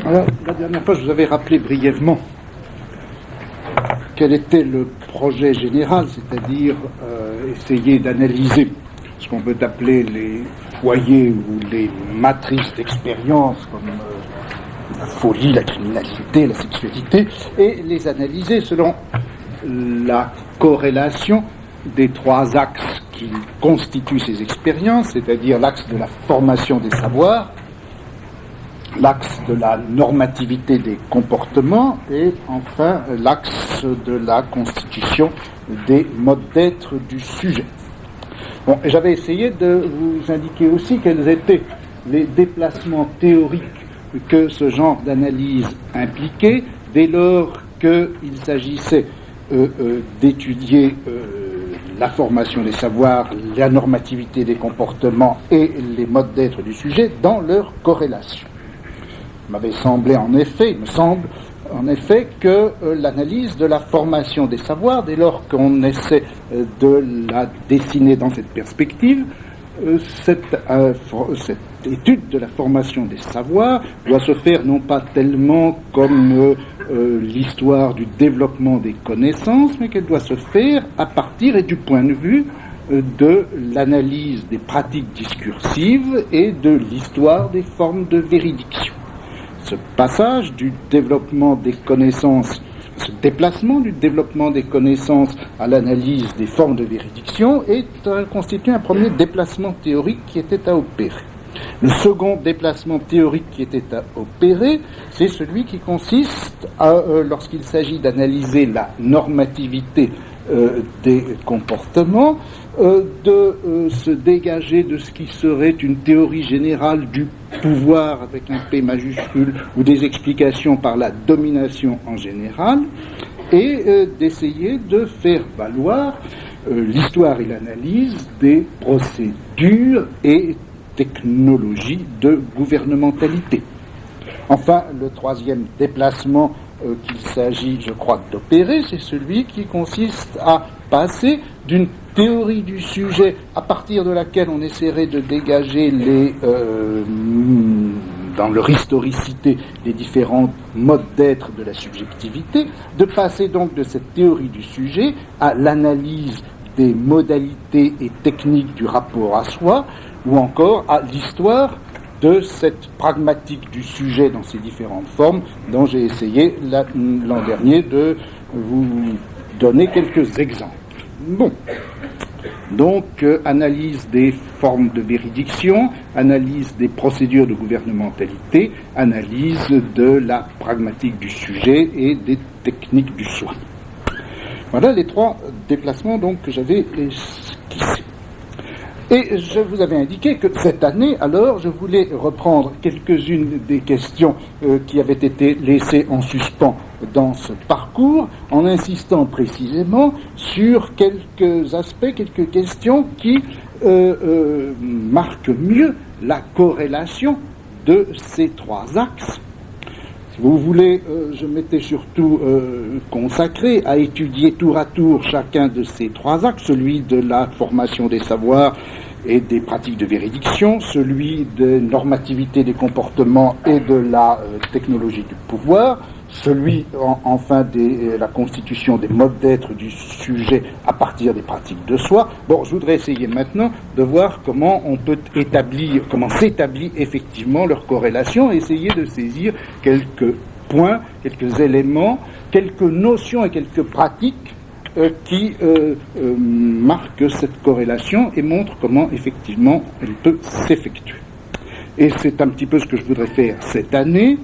Alors, la dernière fois, je vous avais rappelé brièvement quel était le projet général, c'est-à-dire essayer d'analyser ce qu'on peut appeler les foyers ou les matrices d'expérience, comme la folie, la criminalité, la sexualité, et les analyser selon la corrélation des trois axes qui constituent ces expériences, c'est-à-dire l'axe de la formation des savoirs, l'axe de la normativité des comportements et enfin l'axe de la constitution des modes d'être du sujet. Bon, et j'avais essayé de vous indiquer aussi quels étaient les déplacements théoriques que ce genre d'analyse impliquait dès lors qu'il s'agissait d'étudier la formation des savoirs, la normativité des comportements et les modes d'être du sujet dans leur corrélation. Il me semble en effet que l'analyse de la formation des savoirs, dès lors qu'on essaie de la dessiner dans cette perspective, cette étude de la formation des savoirs doit se faire non pas tellement comme l'histoire du développement des connaissances, mais qu'elle doit se faire à partir et du point de vue de l'analyse des pratiques discursives et de l'histoire des formes de véridiction. Ce passage du développement des connaissances, ce déplacement du développement des connaissances à l'analyse des formes de véridiction constitue un premier déplacement théorique qui était à opérer. Le second déplacement théorique qui était à opérer, c'est celui qui consiste lorsqu'il s'agit d'analyser la normativité des comportements, de se dégager de ce qui serait une théorie générale du pouvoir avec un P majuscule ou des explications par la domination en général et d'essayer de faire valoir l'histoire et l'analyse des procédures et technologies de gouvernementalité. Enfin, le troisième déplacement qu'il s'agit, je crois, d'opérer, c'est celui qui consiste à passer d'une théorie du sujet à partir de laquelle on essaierait de dégager dans leur historicité les différents modes d'être de la subjectivité, de passer donc de cette théorie du sujet à l'analyse des modalités et techniques du rapport à soi, ou encore à l'histoire de cette pragmatique du sujet dans ses différentes formes dont j'ai essayé l'an dernier de vous donner quelques exemples. Bon, donc analyse des formes de véridiction, analyse des procédures de gouvernementalité, analyse de la pragmatique du sujet et des techniques du soi. Voilà les trois déplacements donc que j'avais esquissés. Et je vous avais indiqué que cette année, alors, je voulais reprendre quelques-unes des questions qui avaient été laissées en suspens dans ce parcours, en insistant précisément sur quelques aspects, quelques questions qui marquent mieux la corrélation de ces trois axes. Si vous voulez, je m'étais surtout consacré à étudier tour à tour chacun de ces trois axes, celui de la formation des savoirs et des pratiques de véridiction, celui de normativité des comportements et de la technologie du pouvoir, celui enfin de la constitution des modes d'être du sujet à partir des pratiques de soi. Bon, je voudrais essayer maintenant de voir comment on peut établir, comment s'établit effectivement leur corrélation, et essayer de saisir quelques points, quelques éléments, quelques notions et quelques pratiques qui marquent cette corrélation et montrent comment effectivement elle peut s'effectuer. Et c'est un petit peu ce que je voudrais faire cette année,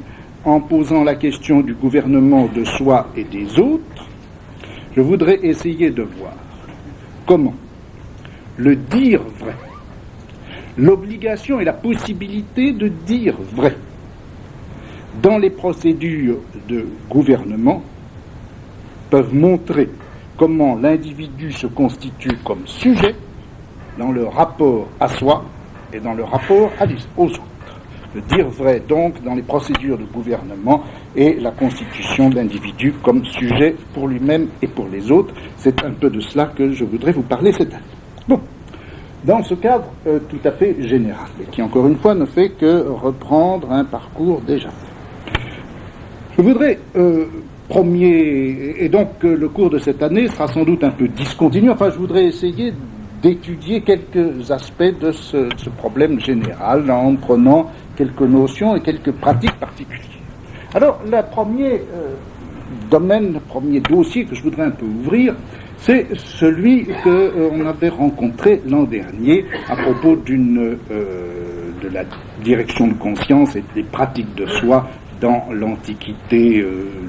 en posant la question du gouvernement de soi et des autres. Je voudrais essayer de voir comment le dire vrai, l'obligation et la possibilité de dire vrai dans les procédures de gouvernement peuvent montrer comment l'individu se constitue comme sujet dans le rapport à soi et dans le rapport aux autres. Le dire vrai, donc, dans les procédures de gouvernement et la constitution d'individus comme sujet pour lui-même et pour les autres. C'est un peu de cela que je voudrais vous parler cette année. Bon, dans ce cadre tout à fait général, et qui, encore une fois, ne fait que reprendre un parcours déjà fait. Je voudrais, et donc le cours de cette année sera sans doute un peu discontinu, enfin je voudrais essayer d'étudier quelques aspects de ce problème général en prenant quelques notions et quelques pratiques particulières. Alors, le premier domaine, le premier dossier que je voudrais un peu ouvrir, c'est celui qu'on avait rencontré l'an dernier à propos de la direction de conscience et des pratiques de soi dans l'Antiquité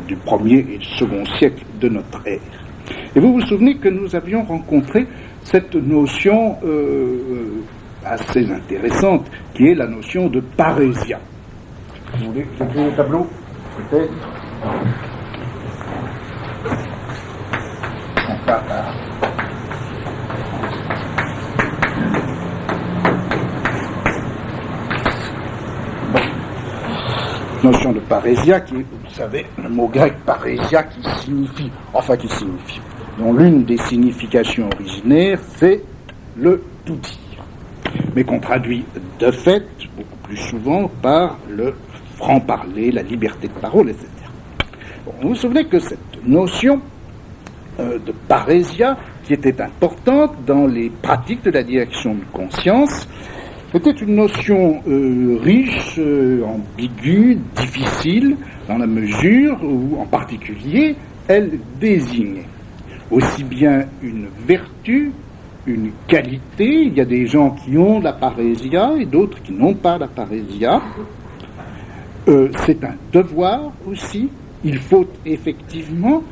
du 1er et du 2e siècle de notre ère. Et vous vous souvenez que nous avions rencontré cette notion assez intéressante qui est la notion de parésia. Vous voulez que j'écris le tableau ? Peut-être. Notion de parésia qui est, vous savez, le mot grec parésia dont l'une des significations originaires c'est le tout dire, mais qu'on traduit de fait beaucoup plus souvent par le franc-parler, la liberté de parole, etc. Bon, vous vous souvenez que cette notion de parésia, qui était importante dans les pratiques de la direction de conscience, était une notion riche, ambiguë, difficile, dans la mesure où, en particulier, elle désignait aussi bien une vertu, une qualité. Il y a des gens qui ont la parésia et d'autres qui n'ont pas la parésia. C'est un devoir aussi. Il faut effectivement,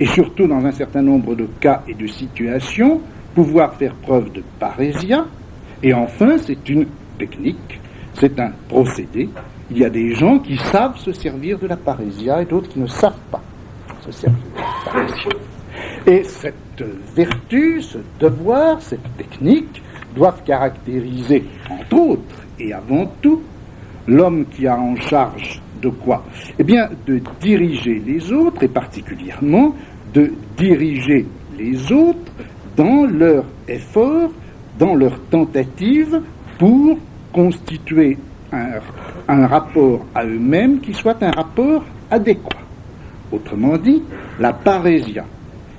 et surtout dans un certain nombre de cas et de situations, pouvoir faire preuve de parésia. Et enfin, c'est une technique, c'est un procédé. Il y a des gens qui savent se servir de la parésia et d'autres qui ne savent pas se servir de la parésia. Et cette vertu, ce devoir, cette technique doivent caractériser, entre autres et avant tout, l'homme qui a en charge de quoi ? Eh bien, de diriger les autres, et particulièrement de diriger les autres dans leur effort, dans leur tentative pour constituer un rapport à eux-mêmes qui soit un rapport adéquat. Autrement dit, la parésia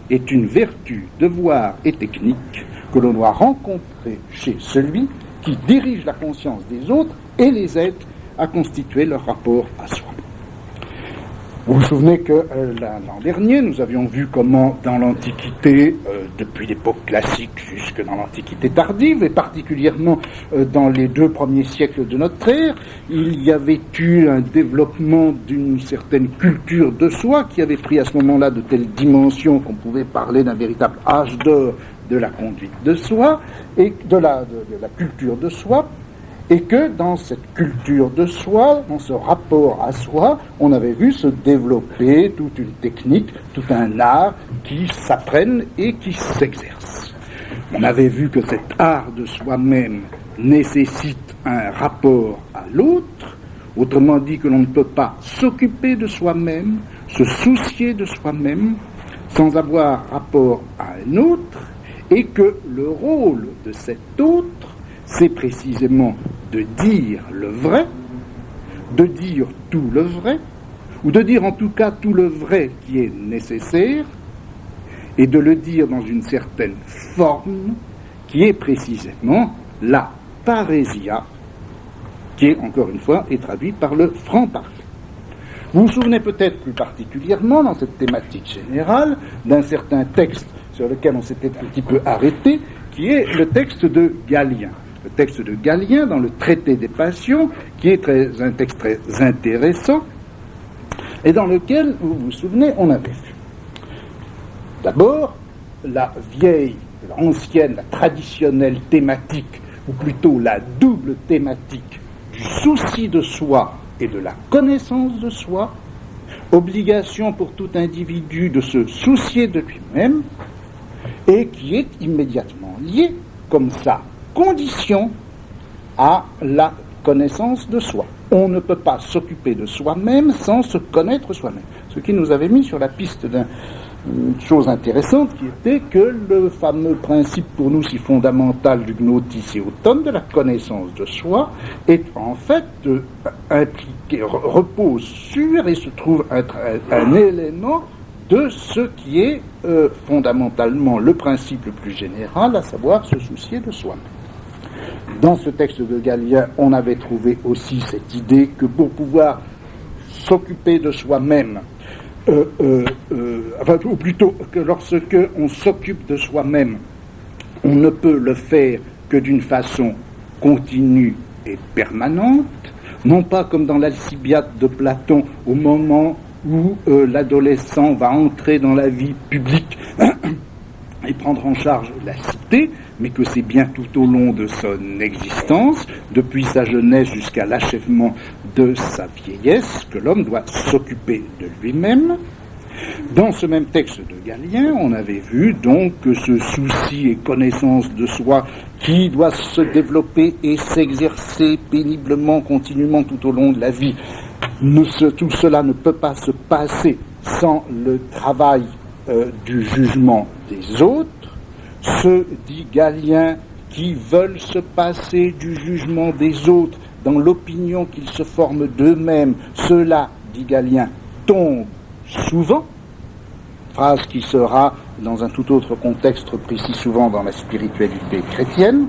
est une vertu, devoir et technique que l'on doit rencontrer chez celui qui dirige la conscience des autres et les aide à constituer leur rapport à soi. Vous vous souvenez que l'an dernier, nous avions vu comment dans l'Antiquité, depuis l'époque classique jusque dans l'Antiquité tardive, et particulièrement dans les 2 premiers siècles de notre ère, il y avait eu un développement d'une certaine culture de soi qui avait pris à ce moment-là de telles dimensions qu'on pouvait parler d'un véritable âge d'or de la conduite de soi, et de la culture de soi, et que dans cette culture de soi, dans ce rapport à soi, on avait vu se développer toute une technique, tout un art qui s'apprenne et qui s'exerce. On avait vu que cet art de soi-même nécessite un rapport à l'autre, autrement dit que l'on ne peut pas s'occuper de soi-même, se soucier de soi-même, sans avoir rapport à un autre, et que le rôle de cet autre, c'est précisément de dire le vrai, de dire tout le vrai, ou de dire en tout cas tout le vrai qui est nécessaire, et de le dire dans une certaine forme qui est précisément la parésia, qui est, encore une fois, est traduite par le franc-parler. Vous vous souvenez peut-être plus particulièrement, dans cette thématique générale, d'un certain texte sur lequel on s'était un petit peu arrêté, qui est le texte de Galien. Le texte de Galien dans le Traité des Passions, qui est un texte très intéressant, et dans lequel, vous vous souvenez, on avait vu d'abord la vieille, l'ancienne, la traditionnelle thématique, ou plutôt la double thématique du souci de soi et de la connaissance de soi, obligation pour tout individu de se soucier de lui-même, et qui est immédiatement liée, comme ça, condition à la connaissance de soi. On ne peut pas s'occuper de soi-même sans se connaître soi-même. Ce qui nous avait mis sur la piste d'un une chose intéressante qui était que le fameux principe pour nous si fondamental du gnotis eoton, de la connaissance de soi, est en fait impliqué, repose sur et se trouve être un élément de ce qui est fondamentalement le principe le plus général, à savoir se soucier de soi-même. Dans ce texte de Galien, on avait trouvé aussi cette idée que pour pouvoir s'occuper de soi-même, ou plutôt que lorsque on s'occupe de soi-même, on ne peut le faire que d'une façon continue et permanente, non pas comme dans l'Alcibiade de Platon, au moment où l'adolescent va entrer dans la vie publique et prendre en charge la cité, mais que c'est bien tout au long de son existence, depuis sa jeunesse jusqu'à l'achèvement de sa vieillesse, que l'homme doit s'occuper de lui-même. Dans ce même texte de Galien, on avait vu donc que ce souci et connaissance de soi qui doit se développer et s'exercer péniblement, continuellement tout au long de la vie, tout cela ne peut pas se passer sans le travail du jugement des autres. Ceux, dit Galien, qui veulent se passer du jugement des autres dans l'opinion qu'ils se forment d'eux-mêmes, ceux-là, dit Galien, tombent souvent, phrase qui sera, dans un tout autre contexte, précis souvent dans la spiritualité chrétienne.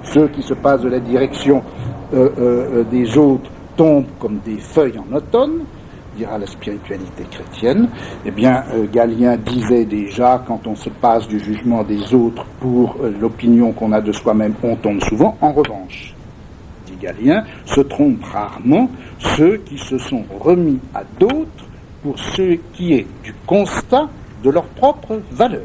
Ceux qui se passent de la direction des autres tombent comme des feuilles en automne, dira la spiritualité chrétienne. Eh bien, Galien disait déjà, quand on se passe du jugement des autres pour l'opinion qu'on a de soi-même, on tombe souvent. En revanche, dit Galien, se trompent rarement ceux qui se sont remis à d'autres pour ce qui est du constat de leur propre valeur.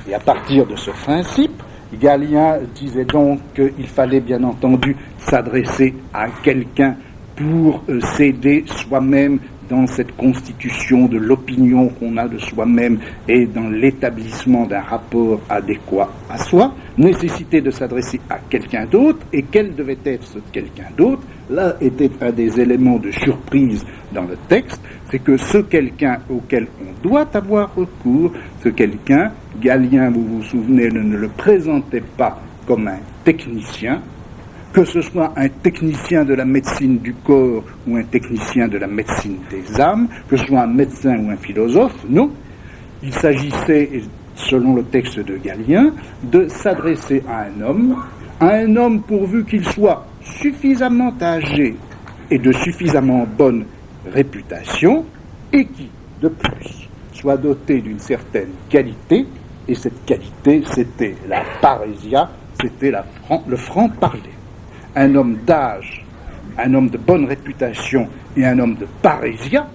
Et à partir de ce principe, Galien disait donc qu'il fallait bien entendu s'adresser à quelqu'un pour s'aider soi-même dans cette constitution de l'opinion qu'on a de soi-même et dans l'établissement d'un rapport adéquat à soi, nécessité de s'adresser à quelqu'un d'autre, et quel devait être ce quelqu'un d'autre? Là était un des éléments de surprise dans le texte, c'est que ce quelqu'un auquel on doit avoir recours, ce quelqu'un, Galien, vous vous souvenez, ne le présentait pas comme un technicien, que ce soit un technicien de la médecine du corps ou un technicien de la médecine des âmes, que ce soit un médecin ou un philosophe, non. Il s'agissait, selon le texte de Galien, de s'adresser à un homme pourvu qu'il soit suffisamment âgé et de suffisamment bonne réputation, et qui, de plus, soit doté d'une certaine qualité, et cette qualité, c'était la parésia, c'était le franc-parler. Un homme d'âge, un homme de bonne réputation et un homme de parésia,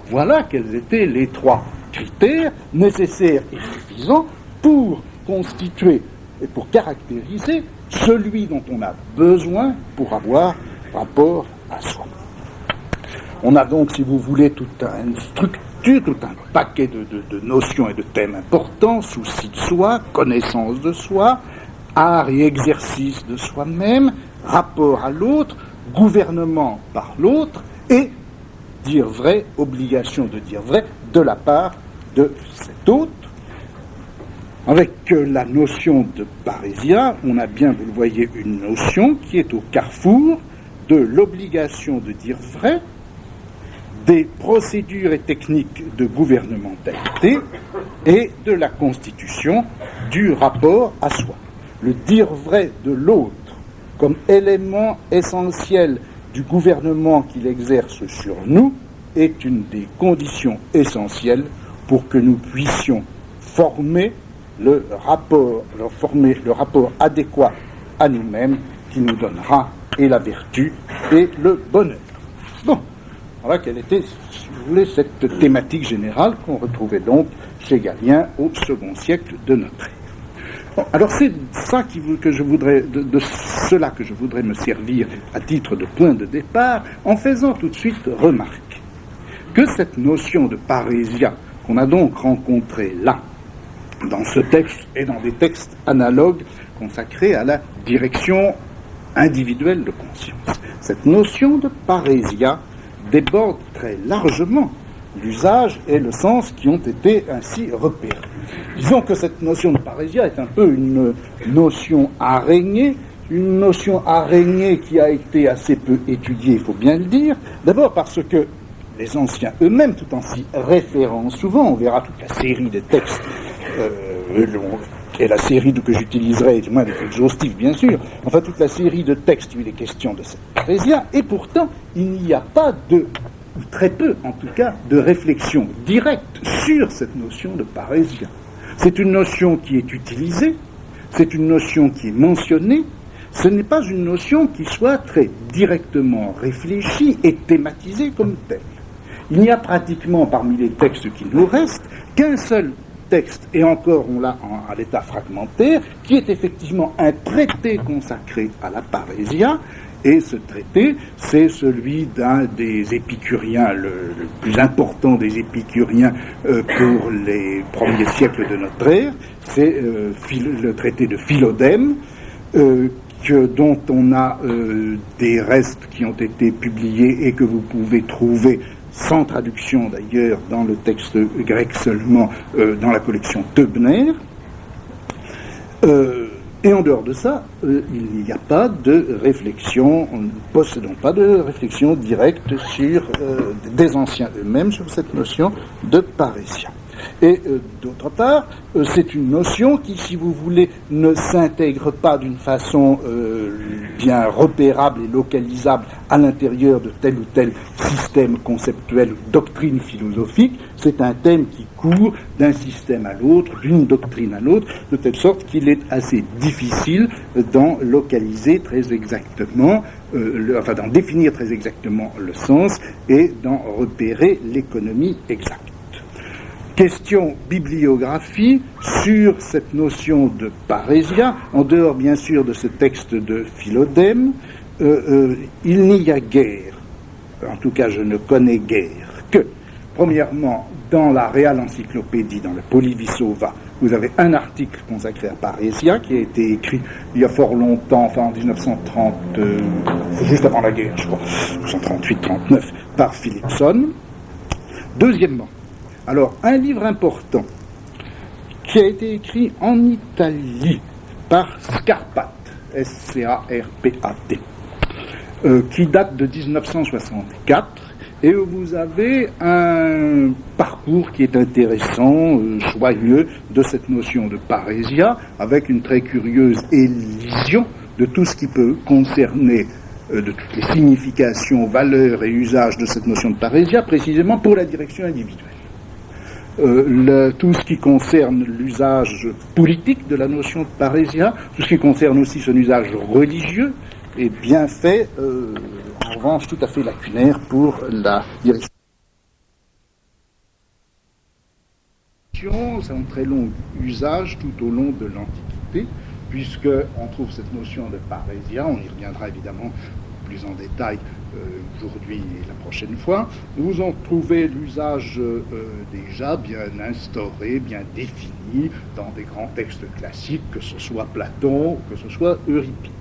voilà quels étaient les trois critères nécessaires et suffisants pour constituer et pour caractériser celui dont on a besoin pour avoir rapport à soi. On a donc, si vous voulez, toute une structure, tout un paquet de notions et de thèmes importants: souci de soi, connaissance de soi, art et exercice de soi-même, rapport à l'autre, gouvernement par l'autre, et dire vrai, obligation de dire vrai de la part de cet autre. Avec la notion de parésia, on a bien, vous le voyez, une notion qui est au carrefour de l'obligation de dire vrai, des procédures et techniques de gouvernementalité et de la constitution du rapport à soi. Le dire vrai de l'autre comme élément essentiel du gouvernement qu'il exerce sur nous est une des conditions essentielles pour que nous puissions former le rapport adéquat à nous-mêmes qui nous donnera et la vertu et le bonheur. Bon, voilà quelle était, si vous voulez, cette thématique générale qu'on retrouvait donc chez Galien au second siècle de notre ère. Bon, alors c'est ça de cela que je voudrais me servir à titre de point de départ, en faisant tout de suite remarquer que cette notion de parésia qu'on a donc rencontrée là, dans ce texte et dans des textes analogues consacrés à la direction individuelle de conscience, cette notion de parésia déborde très largement l'usage et le sens qui ont été ainsi repérés. Disons que cette notion de parésia est un peu une notion araignée, qui a été assez peu étudiée, il faut bien le dire, d'abord parce que les anciens eux-mêmes, tout en s'y référant souvent, on verra toute la série des textes, et la série que j'utiliserai, du moins avec exhaustif bien sûr, enfin toute la série de textes où il est question de cette parésia, et pourtant il n'y a pas ou très peu en tout cas, de réflexion directe sur cette notion de parésia. C'est une notion qui est utilisée, c'est une notion qui est mentionnée, ce n'est pas une notion qui soit très directement réfléchie et thématisée comme telle. Il n'y a pratiquement parmi les textes qui nous restent qu'un seul texte, et encore on l'a à l'état fragmentaire, qui est effectivement un traité consacré à la parésia, et ce traité, c'est celui d'un des épicuriens, le plus important des épicuriens pour les premiers siècles de notre ère, c'est le traité de Philodème, dont on a des restes qui ont été publiés et que vous pouvez trouver sans traduction d'ailleurs dans le texte grec seulement dans la collection Teubner. Et en dehors de ça, il n'y a pas de réflexion, nous ne possédons pas de réflexion directe des anciens eux-mêmes sur cette notion de parésia. Et d'autre part, c'est une notion qui, si vous voulez, ne s'intègre pas d'une façon bien repérable et localisable à l'intérieur de tel ou tel système conceptuel ou doctrine philosophique. C'est un thème qui court d'un système à l'autre, d'une doctrine à l'autre, de telle sorte qu'il est assez difficile d'en localiser très exactement, d'en définir très exactement le sens et d'en repérer l'économie exacte. Question bibliographie sur cette notion de parésia, en dehors bien sûr de ce texte de Philodème, il n'y a guère, en tout cas je ne connais guère, que, premièrement, dans la Real Encyclopédie, dans le Polivissova, vous avez un article consacré à parésia qui a été écrit il y a fort longtemps, enfin en 1930, juste avant la guerre, je crois, 1938-39, par Philipson. Deuxièmement, alors, un livre important qui a été écrit en Italie par Scarpat, S-C-A-R-P-A-T, qui date de 1964, et où vous avez un parcours qui est intéressant, joyeux, de cette notion de parésia, avec une très curieuse élision de tout ce qui peut concerner de toutes les significations, valeurs et usages de cette notion de parésia, précisément pour la direction individuelle. Tout ce qui concerne l'usage politique de la notion de parésia, tout ce qui concerne aussi son usage religieux, est bien fait, en revanche tout à fait lacunaire pour la direction. C'est un très long usage tout au long de l'Antiquité, puisqu'on trouve cette notion de parésia, on y reviendra évidemment plus en détail aujourd'hui et la prochaine fois. Vous en trouvez l'usage déjà bien instauré, bien défini dans des grands textes classiques, que ce soit Platon ou que ce soit Euripide.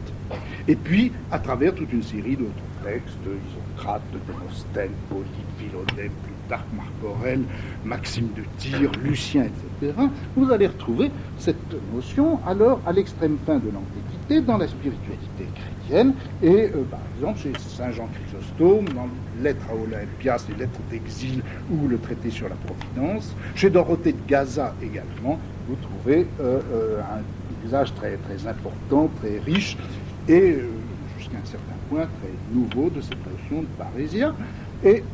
Et puis, à travers toute une série d'autres textes, Isocrate, Démosthène, Polybe, Philodème, Plutarque, Marc Aurèle, Maxime de Tyr, Lucien, etc., vous allez retrouver cette notion alors à l'extrême fin de l'Antiquité dans la spiritualité chrétienne et par exemple chez Saint Jean Chrysostome dans Lettres à Olympias, les lettres d'exil ou le traité sur la Providence, chez Dorothée de Gaza également, vous trouvez un usage très, très important, très riche et jusqu'à un certain point très nouveau de cette notion de parésia. Et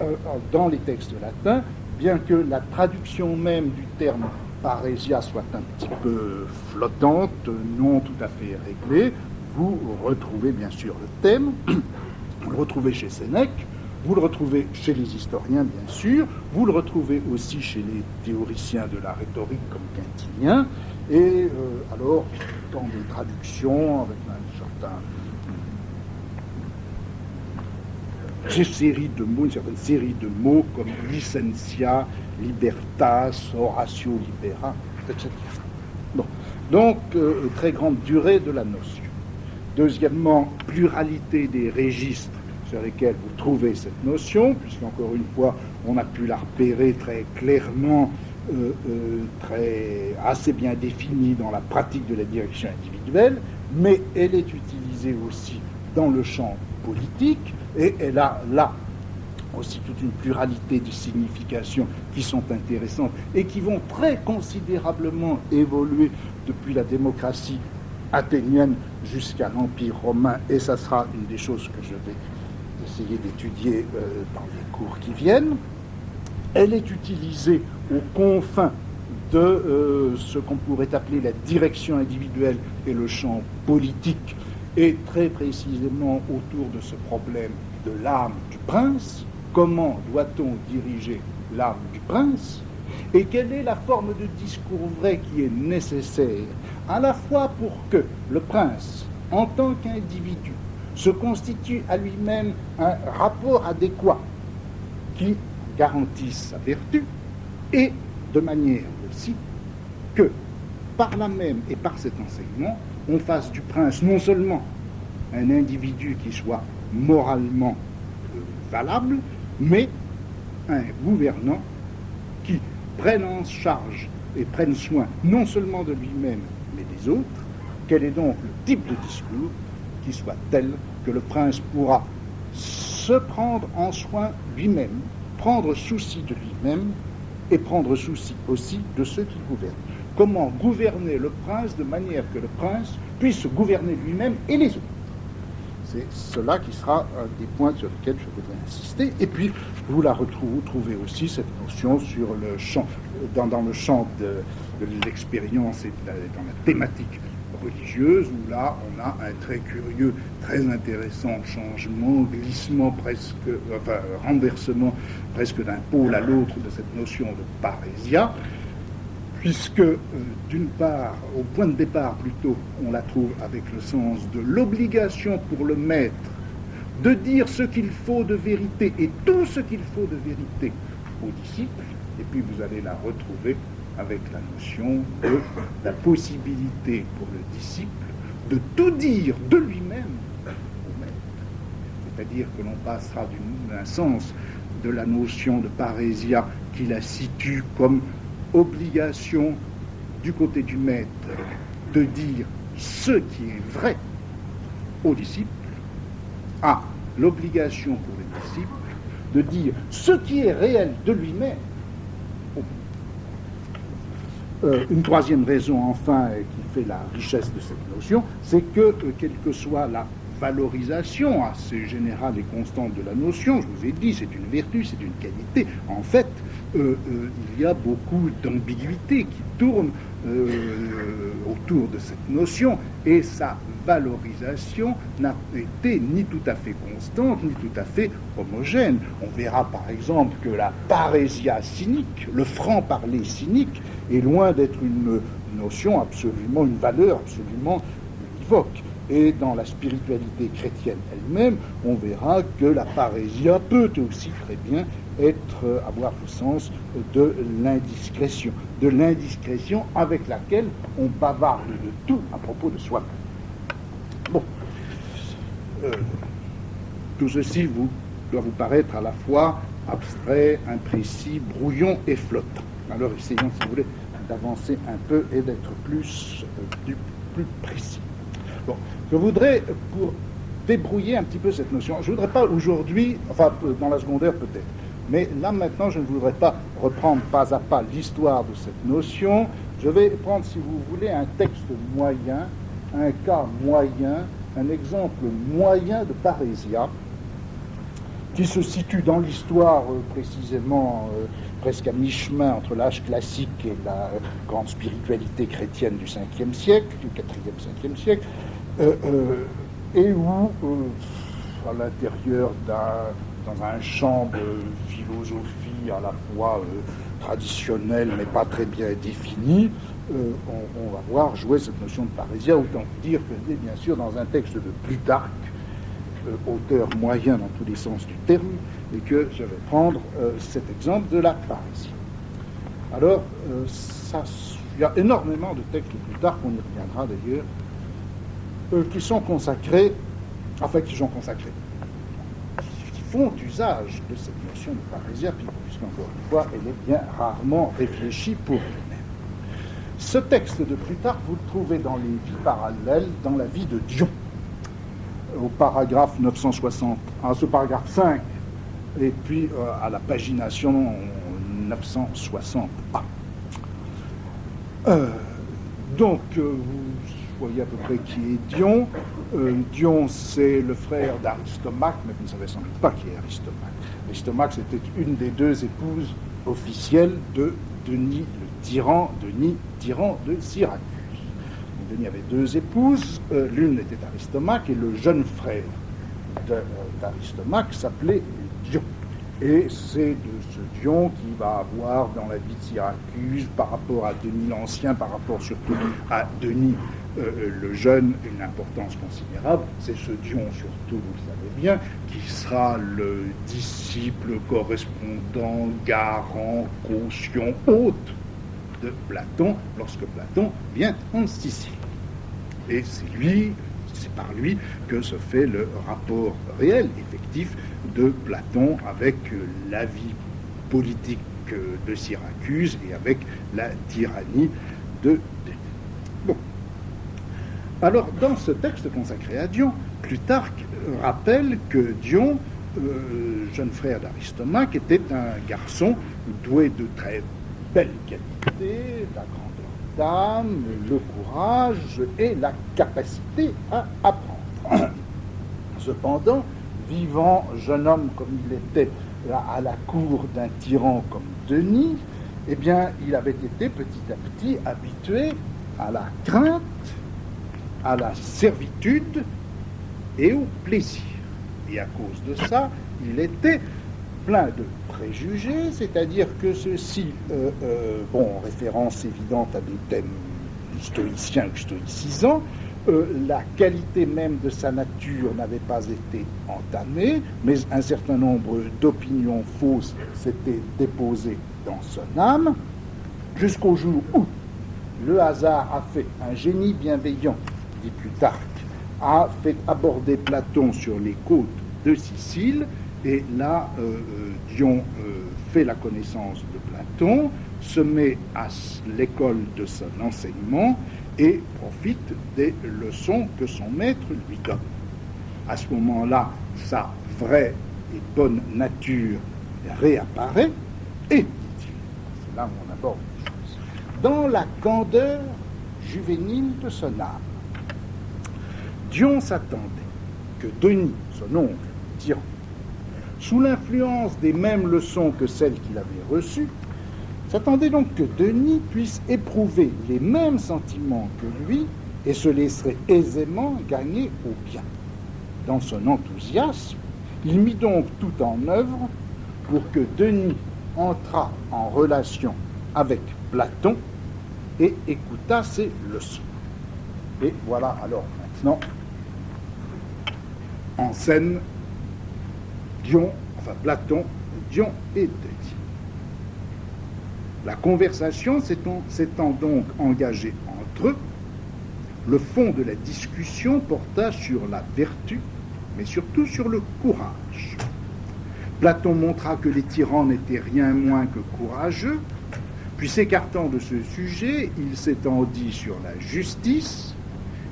dans les textes latins, bien que la traduction même du terme parésia soit un petit peu flottante, non tout à fait réglée, vous retrouvez bien sûr le thème, vous le retrouvez chez Sénèque, vous le retrouvez chez les historiens bien sûr, vous le retrouvez aussi chez les théoriciens de la rhétorique comme Quintilien, et alors dans des traductions avec un certain une certaine série de mots comme licentia, libertas, oratio libera, etc. Bon. Donc, très grande durée de la notion. Deuxièmement, pluralité des registres sur lesquels vous trouvez cette notion, puisqu'encore une fois, on a pu la repérer très clairement, assez bien définie dans la pratique de la direction individuelle, mais elle est utilisée aussi dans le champ politique, et elle a là aussi toute une pluralité de significations qui sont intéressantes et qui vont très considérablement évoluer depuis la démocratie athénienne jusqu'à l'Empire romain, et ça sera une des choses que je vais essayer d'étudier dans les cours qui viennent. Elle est utilisée aux confins de ce qu'on pourrait appeler la direction individuelle et le champ politique, et très précisément autour de ce problème de l'âme du prince. Comment doit-on diriger l'âme du prince? Et quelle est la forme de discours vrai qui est nécessaire, à la fois pour que le prince, en tant qu'individu, se constitue à lui-même un rapport adéquat qui garantisse sa vertu, et de manière aussi que, par là même et par cet enseignement, on fasse du prince non seulement un individu qui soit moralement valable, mais un gouvernant qui prenne en charge et prenne soin non seulement de lui-même, mais des autres. Quel est donc le type de discours qui soit tel que le prince pourra se prendre en soin lui-même, prendre souci de lui-même et prendre souci aussi de ceux qu'il gouverne. Comment gouverner le prince de manière que le prince puisse gouverner lui-même et les autres. C'est cela qui sera un des points sur lesquels je voudrais insister. Et puis, vous trouvez aussi cette notion sur le champ, dans le champ de l'expérience et dans la thématique religieuse, où là, on a un très curieux, très intéressant changement, glissement renversement presque d'un pôle à l'autre de cette notion de parésia, puisque, d'une part, au point de départ plutôt, on la trouve avec le sens de l'obligation pour le maître de dire ce qu'il faut de vérité et tout ce qu'il faut de vérité aux disciples, et puis vous allez la retrouver avec la notion de la possibilité pour le disciple de tout dire de lui-même au maître. C'est-à-dire que l'on passera d'un sens de la notion de parésia qui la situe comme obligation du côté du maître de dire ce qui est vrai aux disciples, à l'obligation pour les disciples de dire ce qui est réel de lui-même au maître. Une troisième raison, enfin, qui fait la richesse de cette notion, c'est que, quelle que soit la valorisation assez générale et constante de la notion, je vous ai dit, c'est une vertu, c'est une qualité, en fait, il y a beaucoup d'ambiguïté qui tourne autour de cette notion, et sa valorisation n'a été ni tout à fait constante, ni tout à fait homogène. On verra par exemple que la parésia cynique, le franc-parler cynique, est loin d'être une notion absolument, une valeur absolument univoque. Et dans la spiritualité chrétienne elle-même, on verra que la parésia peut aussi très bien avoir le sens de l'indiscrétion avec laquelle on bavarde de tout à propos de soi. Bon, tout ceci doit vous paraître à la fois abstrait, imprécis, brouillon et flottant. Alors essayons, si vous voulez, d'avancer un peu et d'être plus précis. Bon, je voudrais, pour débrouiller un petit peu cette notion, je ne voudrais pas aujourd'hui, enfin dans la secondaire peut-être, mais là maintenant je ne voudrais pas reprendre pas à pas l'histoire de cette notion. Je vais prendre, si vous voulez, un texte moyen, un cas moyen, un exemple moyen de parésia, qui se situe dans l'histoire précisément presque à mi-chemin entre l'âge classique et la grande spiritualité chrétienne du 5e siècle, du 4e, 5e siècle, et où, à l'intérieur dans un champ de philosophie à la fois traditionnelle mais pas très bien définie, on va voir jouer cette notion de parésia, autant dire que c'est bien sûr dans un texte de Plutarque, auteur moyen dans tous les sens du terme, et que je vais prendre cet exemple de la parésie. Alors, il y a énormément de textes de Plutarque, on y reviendra d'ailleurs, qui sont consacrés, font usage de cette notion de parésia, puisqu'encore une fois, elle est bien rarement réfléchie pour elle-même. Ce texte de Plutarque, vous le trouvez dans les vies parallèles, dans la vie de Dion, au paragraphe 960, à ce paragraphe 5, et puis à la pagination 960A. Donc, vous voyez à peu près qui est Dion. Dion, c'est le frère d'Aristomaque, mais vous ne savez sans doute pas qui est Aristomaque. Aristomaque, c'était une des deux épouses officielles de Denis le tyran, Denis, tyran de Syracuse. Donc, Denis avait deux épouses, l'une était Aristomaque, et le jeune frère d'Aristomaque s'appelait Dion. Et c'est de ce Dion qui va avoir dans la vie de Syracuse, par rapport à Denis l'Ancien, par rapport surtout à Denis le Jeune, une importance considérable. C'est ce Dion surtout, vous le savez bien, qui sera le disciple, correspondant, garant, caution, hôte de Platon, lorsque Platon vient en Sicile. Et c'est par lui que se fait le rapport réel, effectif, de Platon avec la vie politique de Syracuse et avec la tyrannie de Denis. Bon. Alors, dans ce texte consacré à Dion, Plutarque rappelle que Dion, jeune frère d'Aristomaque, était un garçon doué de très belles qualités, la grandeur d'âme, le courage et la capacité à apprendre. Cependant, vivant jeune homme comme il était à la cour d'un tyran comme Denis, eh bien, il avait été petit à petit habitué à la crainte, à la servitude et au plaisir. Et à cause de ça, il était plein de préjugés, c'est-à-dire que ceux-ci, en référence évidente à des thèmes stoïciens ou stoïcisants, la qualité même de sa nature n'avait pas été entamée, mais un certain nombre d'opinions fausses s'étaient déposées dans son âme, jusqu'au jour où le hasard a fait, un génie bienveillant, dit Plutarque, a fait aborder Platon sur les côtes de Sicile, et là, Dion fait la connaissance de Platon, se met à l'école de son enseignement et profite des leçons que son maître lui donne. À ce moment-là, sa vraie et bonne nature réapparaît et, dit-il, c'est là où on aborde les choses, dans la candeur juvénile de son âme. Dion s'attendait que Denis, son oncle, tyran, sous l'influence des mêmes leçons que celles qu'il avait reçues, s'attendait donc que Denis puisse éprouver les mêmes sentiments que lui et se laisserait aisément gagner au bien. Dans son enthousiasme, il mit donc tout en œuvre pour que Denis entrât en relation avec Platon et écoutât ses leçons. Et voilà alors maintenant en scène Platon, Dion et Denis. La conversation s'étant donc engagée entre eux, le fond de la discussion porta sur la vertu, mais surtout sur le courage. Platon montra que les tyrans n'étaient rien moins que courageux, puis s'écartant de ce sujet, il s'étendit sur la justice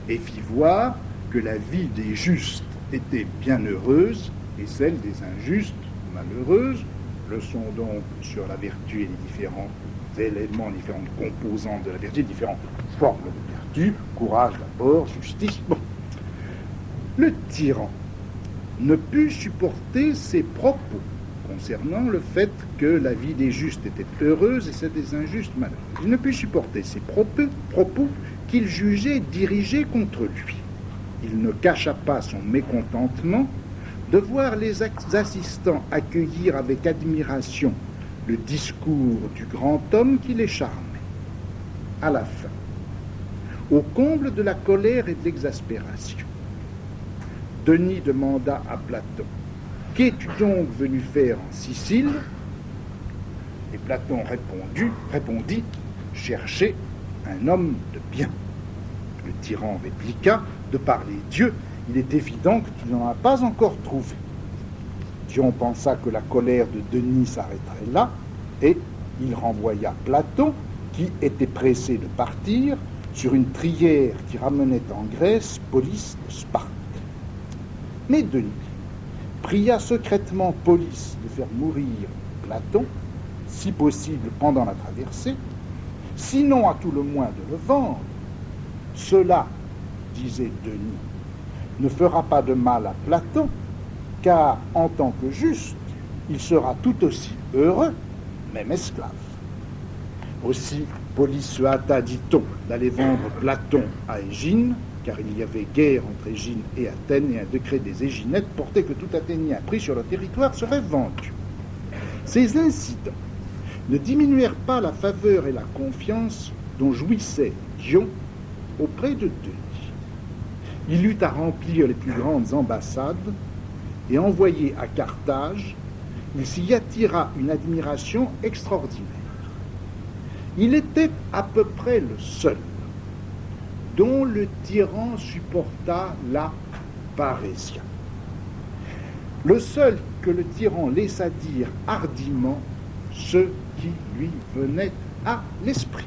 et fit voir que la vie des justes était bienheureuse et celle des injustes malheureuse. Leçon donc sur la vertu et les différents éléments, les différentes composantes de la vertu, les différentes formes de vertu, courage d'abord, justice. Bon. Le tyran ne put supporter ses propos concernant le fait que la vie des justes était heureuse et celle des injustes malheureuse. Il ne put supporter ces propos qu'il jugeait dirigés contre lui. Il ne cacha pas son mécontentement de voir les assistants accueillir avec admiration le discours du grand homme qui les charmait. À la fin, au comble de la colère et de l'exaspération, Denis demanda à Platon « Qu'es-tu donc venu faire en Sicile ?» Et Platon répondit « Chercher un homme de bien. » Le tyran répliqua « De par les dieux, il est évident que tu n'en as pas encore trouvé. » Dion pensa que la colère de Denis s'arrêterait là, et il renvoya Platon, qui était pressé de partir, sur une trière qui ramenait en Grèce Police de Sparte. Mais Denis pria secrètement Police de faire mourir Platon, si possible pendant la traversée, sinon à tout le moins de le vendre. Cela, disait Denis, ne fera pas de mal à Platon, car en tant que juste, il sera tout aussi heureux, même esclave. Aussi, Police se hâta, dit-on, d'aller vendre Platon à Égine, car il y avait guerre entre Égine et Athènes, et un décret des Éginettes portait que tout Athénien pris sur le territoire serait vendu. Ces incidents ne diminuèrent pas la faveur et la confiance dont jouissait Dion auprès de Denis. Il eut à remplir les plus grandes ambassades et envoyé à Carthage, il s'y attira une admiration extraordinaire. Il était à peu près le seul dont le tyran supporta la parésia. Le seul que le tyran laissa dire hardiment ce qui lui venait à l'esprit.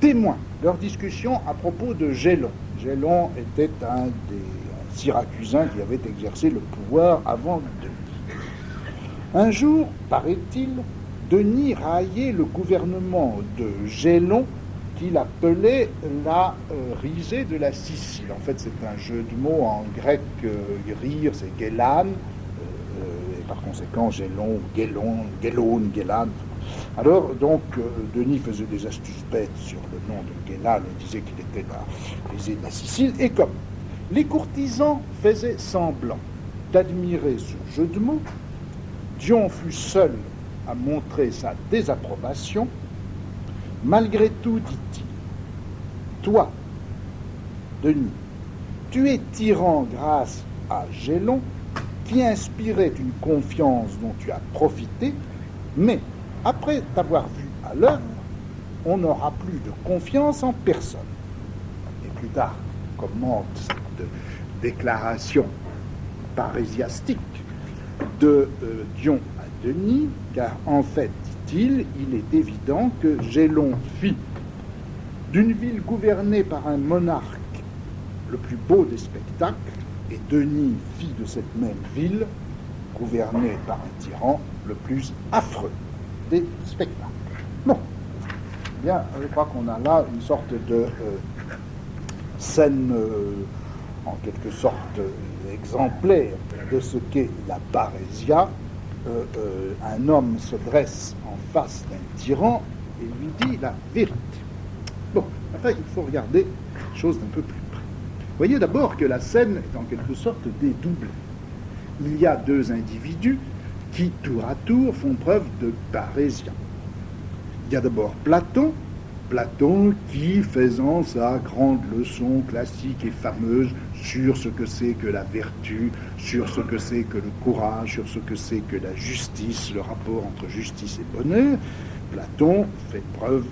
Témoin leur discussion à propos de Gélon. Gélon était un des Syracusains qui avait exercé le pouvoir avant Denis. Un jour, paraît-il, Denis raillait le gouvernement de Gélon qu'il appelait la risée de la Sicile. En fait, c'est un jeu de mots en grec, rire, c'est Gélan, et par conséquent, Gélon, Gélone, Gélan. Alors, donc, Denis faisait des astuces bêtes sur le nom de Gélan et disait qu'il était la risée de la Sicile, et comme les courtisans faisaient semblant d'admirer ce jeu de mots, Dion fut seul à montrer sa désapprobation. Malgré tout, dit-il, toi, Denis, tu es tyran grâce à Gélon, qui inspirait une confiance dont tu as profité, mais après t'avoir vu à l'œuvre, on n'aura plus de confiance en personne. Et plus tard, commente cette déclaration parésiastique de Dion à Denis, car en fait, dit-il, il est évident que Gélon fit d'une ville gouvernée par un monarque le plus beau des spectacles, et Denis fit de cette même ville, gouvernée par un tyran, le plus affreux des spectacles. Bon, eh bien, je crois qu'on a là une sorte de scène, en quelque sorte, exemplaire de ce qu'est la parésia. Un homme se dresse en face d'un tyran et lui dit la vérité. Bon, après, il faut regarder les choses d'un peu plus près. Voyez d'abord que la scène est en quelque sorte dédoublée. Il y a deux individus qui, tour à tour, font preuve de parésia. Il y a d'abord Platon qui, faisant sa grande leçon classique et fameuse sur ce que c'est que la vertu, sur ce que c'est que le courage, sur ce que c'est que la justice, le rapport entre justice et bonheur, Platon fait preuve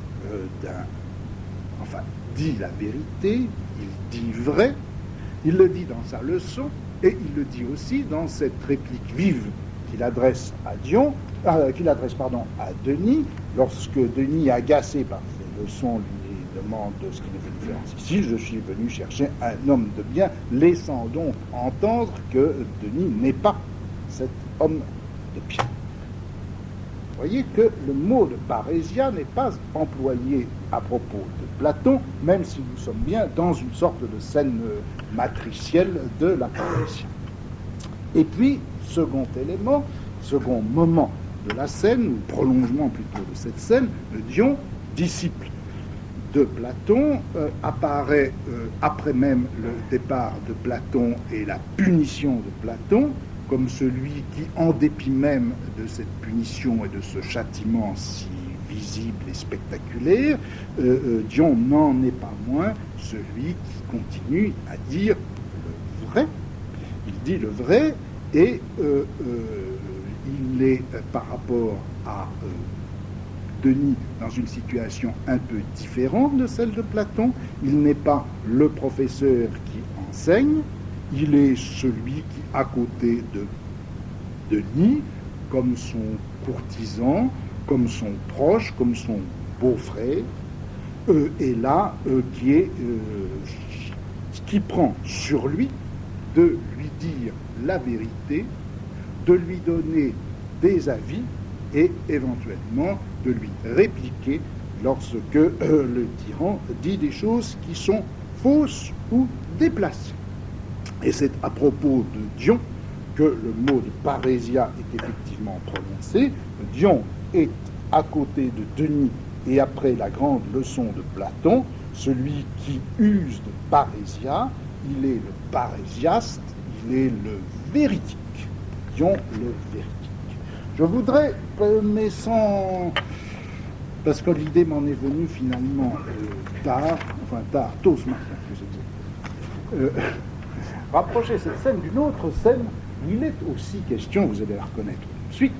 dit la vérité, il dit vrai, il le dit dans sa leçon, et il le dit aussi dans cette réplique vive qu'il adresse à à Denis, lorsque Denis, agacé par ses leçons, lui demande ce qu'il est venu faire en Sicile. Je suis venu chercher un homme de bien, laissant donc entendre que Denis n'est pas cet homme de bien. Vous voyez que le mot de parésia n'est pas employé à propos de Platon, même si nous sommes bien dans une sorte de scène matricielle de la parésia. Et puis, second élément, second moment de la scène, ou prolongement plutôt de cette scène, le Dion, disciple de Platon, apparaît après même le départ de Platon et la punition de Platon, comme celui qui, en dépit même de cette punition et de ce châtiment si visible et spectaculaire, Dion n'en est pas moins celui qui continue à dire le vrai. Il dit le vrai et il est par rapport à Denis dans une situation un peu différente de celle de Platon. Il n'est pas le professeur qui enseigne, il est celui qui, à côté de Denis comme son courtisan, comme son proche, comme son beau-frère, et là, qui prend sur lui de lui dire la vérité, de lui donner des avis et éventuellement de lui répliquer lorsque le tyran dit des choses qui sont fausses ou déplacées. Et c'est à propos de Dion que le mot de parésia est effectivement prononcé. Dion est à côté de Denis et après la grande leçon de Platon, celui qui use de parésia, il est le parésiaste, il est le véridique. Dion le véridique. Je voudrais, mais sans... parce que l'idée m'en est venue finalement tôt ce matin, plus exact. Rapprocher cette scène d'une autre scène où il est aussi question, vous allez la reconnaître tout de suite,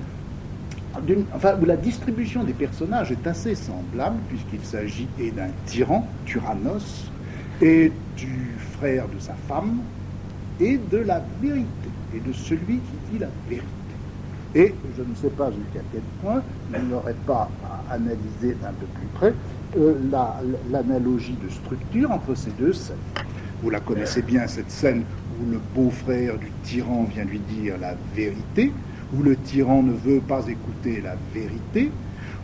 où la distribution des personnages est assez semblable, puisqu'il s'agit d'un tyran, Tyrannos, et du frère de sa femme, et de la vérité, et de celui qui dit la vérité. Et je ne sais pas jusqu'à quel point, je n'aurais pas à analyser d'un peu plus près l'analogie de structure entre ces deux scènes. Vous la connaissez bien, cette scène où le beau-frère du tyran vient lui dire la vérité, où le tyran ne veut pas écouter la vérité,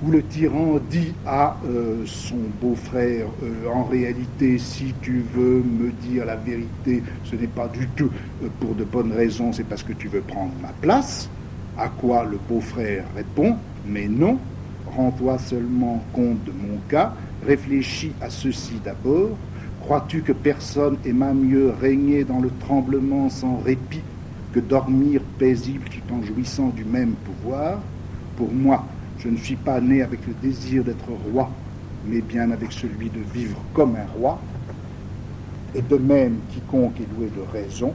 où le tyran dit à son beau-frère, en réalité, si tu veux me dire la vérité, ce n'est pas du tout pour de bonnes raisons, c'est parce que tu veux prendre ma place. À quoi le beau-frère répond, mais non, rends-toi seulement compte de mon cas, réfléchis à ceci d'abord. Crois-tu que personne aima mieux régner dans le tremblement sans répit que dormir paisible tout en jouissant du même pouvoir? Pour moi, je ne suis pas né avec le désir d'être roi, mais bien avec celui de vivre comme un roi. Et de même, quiconque est doué de raison,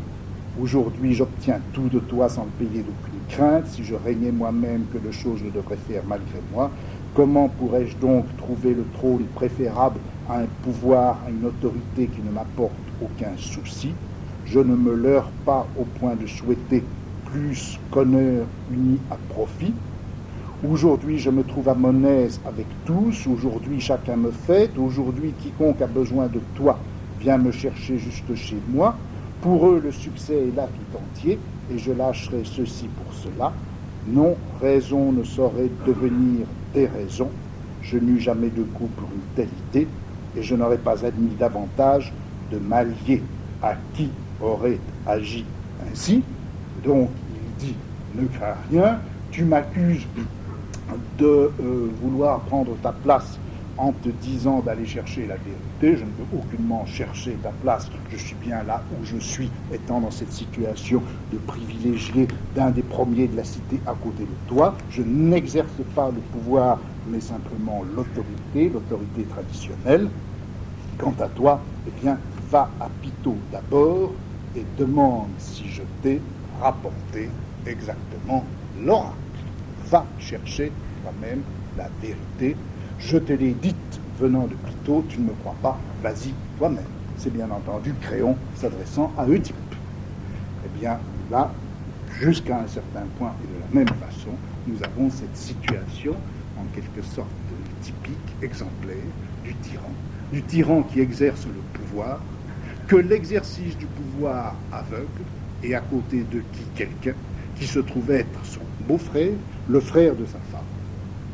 aujourd'hui j'obtiens tout de toi sans le payer d'aucune crainte. Si je régnais moi-même, que de choses je devrais faire malgré moi. Comment pourrais-je donc trouver le trône préférable à un pouvoir, à une autorité qui ne m'apporte aucun souci? Je ne me leurre pas au point de souhaiter plus qu'honneur uni à profit. Aujourd'hui, je me trouve à mon aise avec tous. Aujourd'hui, chacun me fête. Aujourd'hui, quiconque a besoin de toi vient me chercher juste chez moi. Pour eux, le succès est là tout entier, et je lâcherai ceci pour cela. Non, raison ne saurait devenir déraison. Je n'eus jamais de goût pour une telle idée, et je n'aurais pas admis davantage de m'allier à qui aurait agi ainsi. Donc, il dit, ne crains rien, tu m'accuses de vouloir prendre ta place en te disant d'aller chercher la vérité. Je ne veux aucunement chercher ta place, je suis bien là où je suis, étant dans cette situation de privilégié d'un des premiers de la cité à côté de toi. Je n'exerce pas le pouvoir, mais simplement l'autorité traditionnelle. Quant à toi, eh bien, va à Python d'abord et demande si je t'ai rapporté exactement l'oracle. Va chercher toi-même la vérité. Je te l'ai dite venant de Python, tu ne me crois pas, vas-y toi-même. C'est bien entendu Créon s'adressant à Oedipe. Eh bien, là, jusqu'à un certain point et de la même façon, nous avons cette situation, en quelque sorte typique, exemplaire, du tyran qui exerce le pouvoir, que l'exercice du pouvoir aveugle, et à côté de qui quelqu'un qui se trouve être son beau-frère, le frère de sa femme,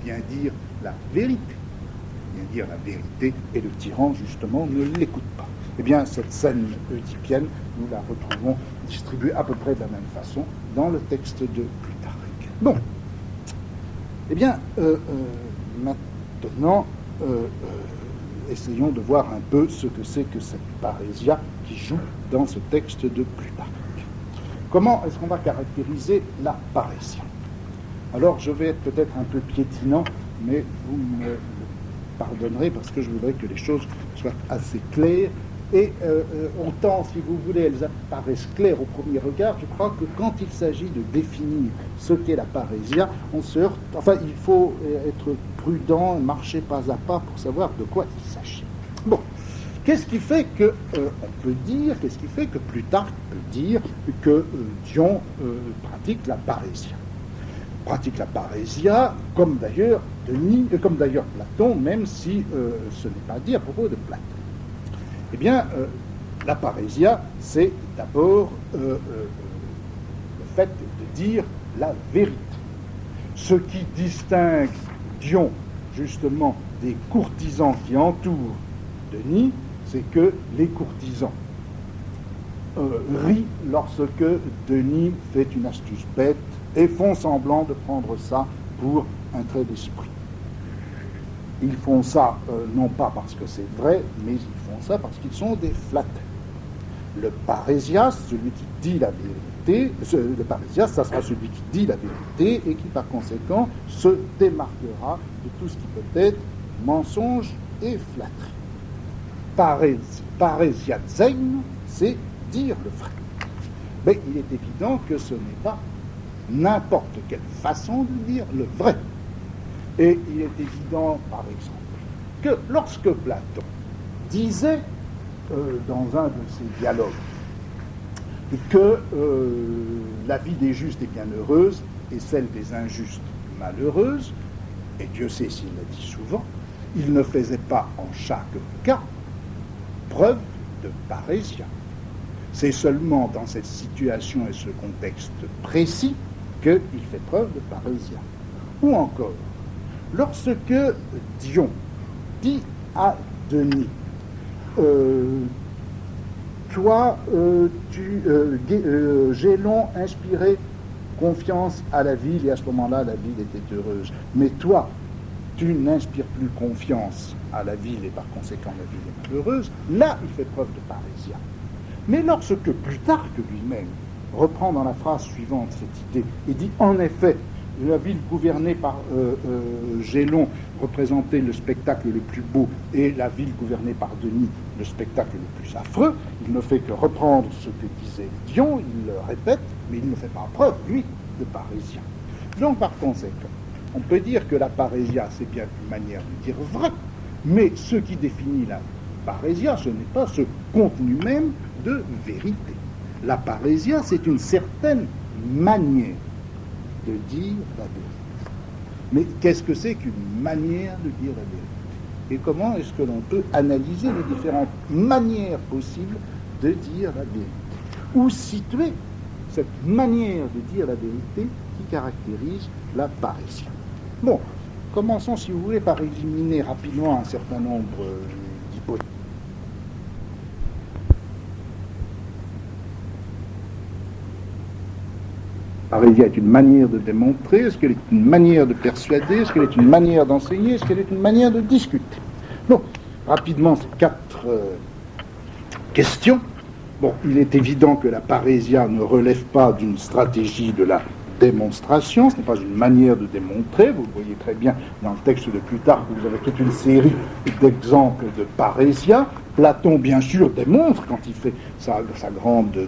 vient dire la vérité. Vient dire la vérité, et le tyran, justement, ne l'écoute pas. Eh bien, cette scène oedipienne, nous la retrouvons distribuée à peu près de la même façon dans le texte de Plutarque. Bon. Eh bien, maintenant, essayons de voir un peu ce que c'est que cette parésia qui joue dans ce texte de Plutarque. Comment est-ce qu'on va caractériser la parésia? Alors, je vais être peut-être un peu piétinant, mais vous me pardonnerez parce que je voudrais que les choses soient assez claires. Et autant, si vous voulez, elles apparaissent claires au premier regard, je crois que quand il s'agit de définir ce qu'est la parésia, on se heurte. Enfin, il faut être prudent, marcher pas à pas pour savoir de quoi il s'agit. Bon. Qu'est-ce qui fait que qu'est-ce qui fait que Plutarque peut dire que Dion pratique la parésia? pratique la parésia, comme d'ailleurs Denis, comme d'ailleurs Platon, même si ce n'est pas dit à propos de Platon. Eh bien, la parésia, c'est d'abord le fait de dire la vérité. Ce qui distingue Dion, justement, des courtisans qui entourent Denis, c'est que les courtisans rient lorsque Denis fait une astuce bête et font semblant de prendre ça pour un trait d'esprit. Ils font ça non pas parce que c'est vrai, mais ils font ça parce qu'ils sont des flatteurs. Le parésias, celui qui dit la vérité, le parésias, ça sera celui qui dit la vérité et qui par conséquent se démarquera de tout ce qui peut être mensonge et flatterie. Parésiazein, c'est dire le vrai. Mais il est évident que ce n'est pas n'importe quelle façon de dire le vrai. Et il est évident, par exemple, que lorsque Platon disait dans un de ses dialogues que la vie des justes est bienheureuse et celle des injustes malheureuse, et Dieu sait s'il l'a dit souvent, il ne faisait pas en chaque cas preuve de parésia. C'est seulement dans cette situation et ce contexte précis qu'il fait preuve de parésia. Ou encore, lorsque Dion dit à Denis, toi, Gélon inspirait confiance à la ville, et à ce moment-là, la ville était heureuse. Mais toi, tu n'inspires plus confiance à la ville, et par conséquent, la ville est malheureuse. Là, il fait preuve de parésia. Mais lorsque Plutarque lui-même reprend dans la phrase suivante cette idée et dit en effet, la ville gouvernée par Gélon représentait le spectacle le plus beau et la ville gouvernée par Denis le spectacle le plus affreux, il ne fait que reprendre ce que disait Dion, il le répète, mais il ne fait pas preuve, lui, de parésia. Donc par conséquent, on peut dire que la parésia, c'est bien une manière de dire vrai, mais ce qui définit la parésia, ce n'est pas ce contenu même de vérité. La parésia, c'est une certaine manière de dire la vérité. Mais qu'est-ce que c'est qu'une manière de dire la vérité? Et comment est-ce que l'on peut analyser les différentes manières possibles de dire la vérité? Où situer cette manière de dire la vérité qui caractérise la parésia? Bon, commençons, si vous voulez, par éliminer rapidement un certain nombre d'hypothèses. La parésia est une manière de démontrer, est-ce qu'elle est une manière de persuader, est-ce qu'elle est une manière d'enseigner, est-ce qu'elle est une manière de discuter? Donc, rapidement, ces quatre questions. Bon, il est évident que la parésia ne relève pas d'une stratégie de la démonstration, ce n'est pas une manière de démontrer, vous le voyez très bien dans le texte de Plutarque, vous avez toute une série d'exemples de parésia. Platon, bien sûr, démontre quand il fait sa grande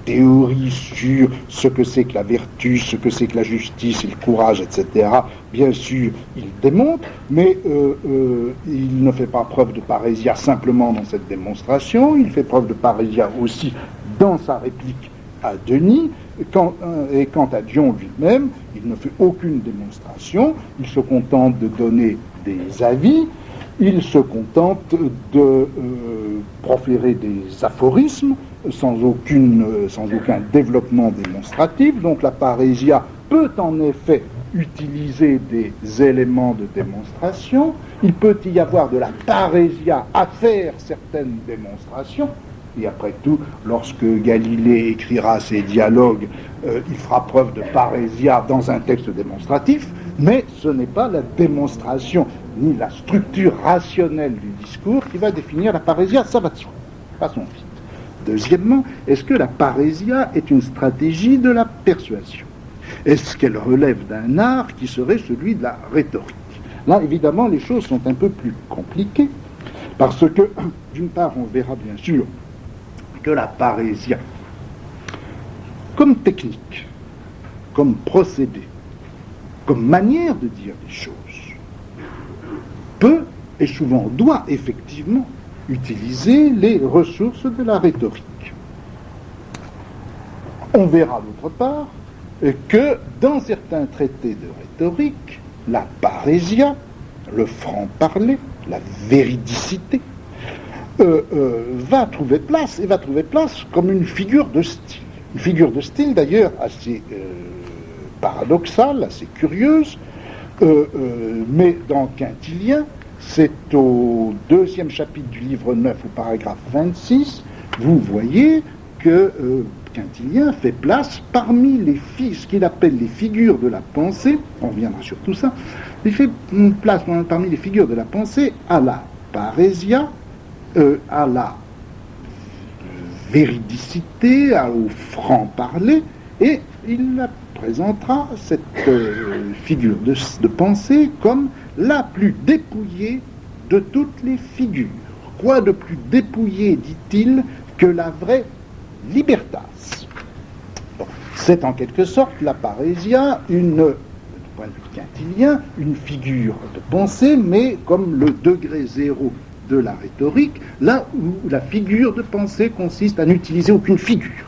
théorie sur ce que c'est que la vertu, ce que c'est que la justice et le courage, etc. Bien sûr, il démontre, mais il ne fait pas preuve de parésia simplement dans cette démonstration, il fait preuve de parésia aussi dans sa réplique à Denis, et quant à Dion lui-même, il ne fait aucune démonstration, il se contente de donner des avis, il se contente de proférer des aphorismes, sans aucun développement démonstratif. Donc la parésia peut en effet utiliser des éléments de démonstration. Il peut y avoir de la parésia à faire certaines démonstrations. Et après tout, lorsque Galilée écrira ses dialogues, il fera preuve de parésia dans un texte démonstratif, mais ce n'est pas la démonstration ni la structure rationnelle du discours qui va définir la parésia, ça va de soi. Passons vite. Deuxièmement, est-ce que la parésia est une stratégie de la persuasion? Est-ce qu'elle relève d'un art qui serait celui de la rhétorique? Là, évidemment, les choses sont un peu plus compliquées, parce que, d'une part, on verra bien sûr que la parésia, comme technique, comme procédé, comme manière de dire les choses, peut et souvent doit effectivement utiliser les ressources de la rhétorique. On verra d'autre part que dans certains traités de rhétorique, la parésia, le franc-parler, la véridicité, va trouver place, et va trouver place comme une figure de style. Une figure de style d'ailleurs assez paradoxale, assez curieuse, mais dans Quintilien, c'est au 2e chapitre du livre 9, au paragraphe 26, vous voyez que Quintilien fait place parmi ce qu'il appelle les figures de la pensée, on reviendra sur tout ça, il fait place parmi les figures de la pensée à la parésia, à la véridicité, au franc-parler, et il la présentera, cette figure de pensée, comme la plus dépouillée de toutes les figures. Quoi de plus dépouillé, dit-il, que la vraie libertas. Bon, c'est en quelque sorte la parésia, du point de vue quintilien, une figure de pensée, mais comme le degré zéro de la rhétorique, là où la figure de pensée consiste à n'utiliser aucune figure.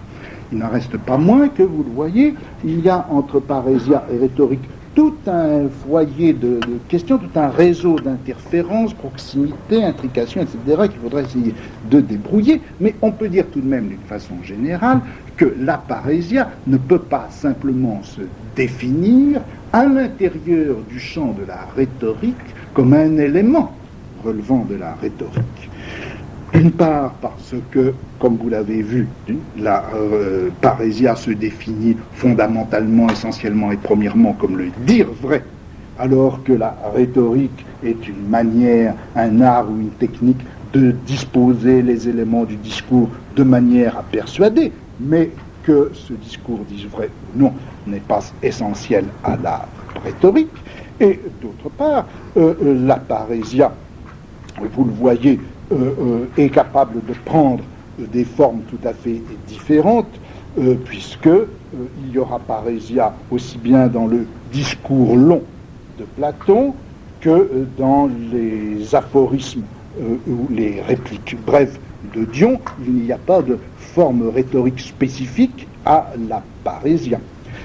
Il n'en reste pas moins que, vous le voyez, il y a entre parésia et rhétorique tout un foyer de questions, tout un réseau d'interférences, proximité, intrication, etc., qu'il faudrait essayer de débrouiller, mais on peut dire tout de même d'une façon générale que la parésia ne peut pas simplement se définir à l'intérieur du champ de la rhétorique comme un élément relevant de la rhétorique. D'une part parce que, comme vous l'avez vu, la parésia se définit fondamentalement, essentiellement et premièrement comme le dire vrai, alors que la rhétorique est une manière, un art ou une technique de disposer les éléments du discours de manière à persuader, mais que ce discours dise vrai ou non n'est pas essentiel à la rhétorique. Et d'autre part, la parésia, vous le voyez, est capable de prendre des formes tout à fait différentes, puisque il y aura parésia aussi bien dans le discours long de Platon que dans les aphorismes ou les répliques brèves de Dion. Il n'y a pas de forme rhétorique spécifique à la parésia.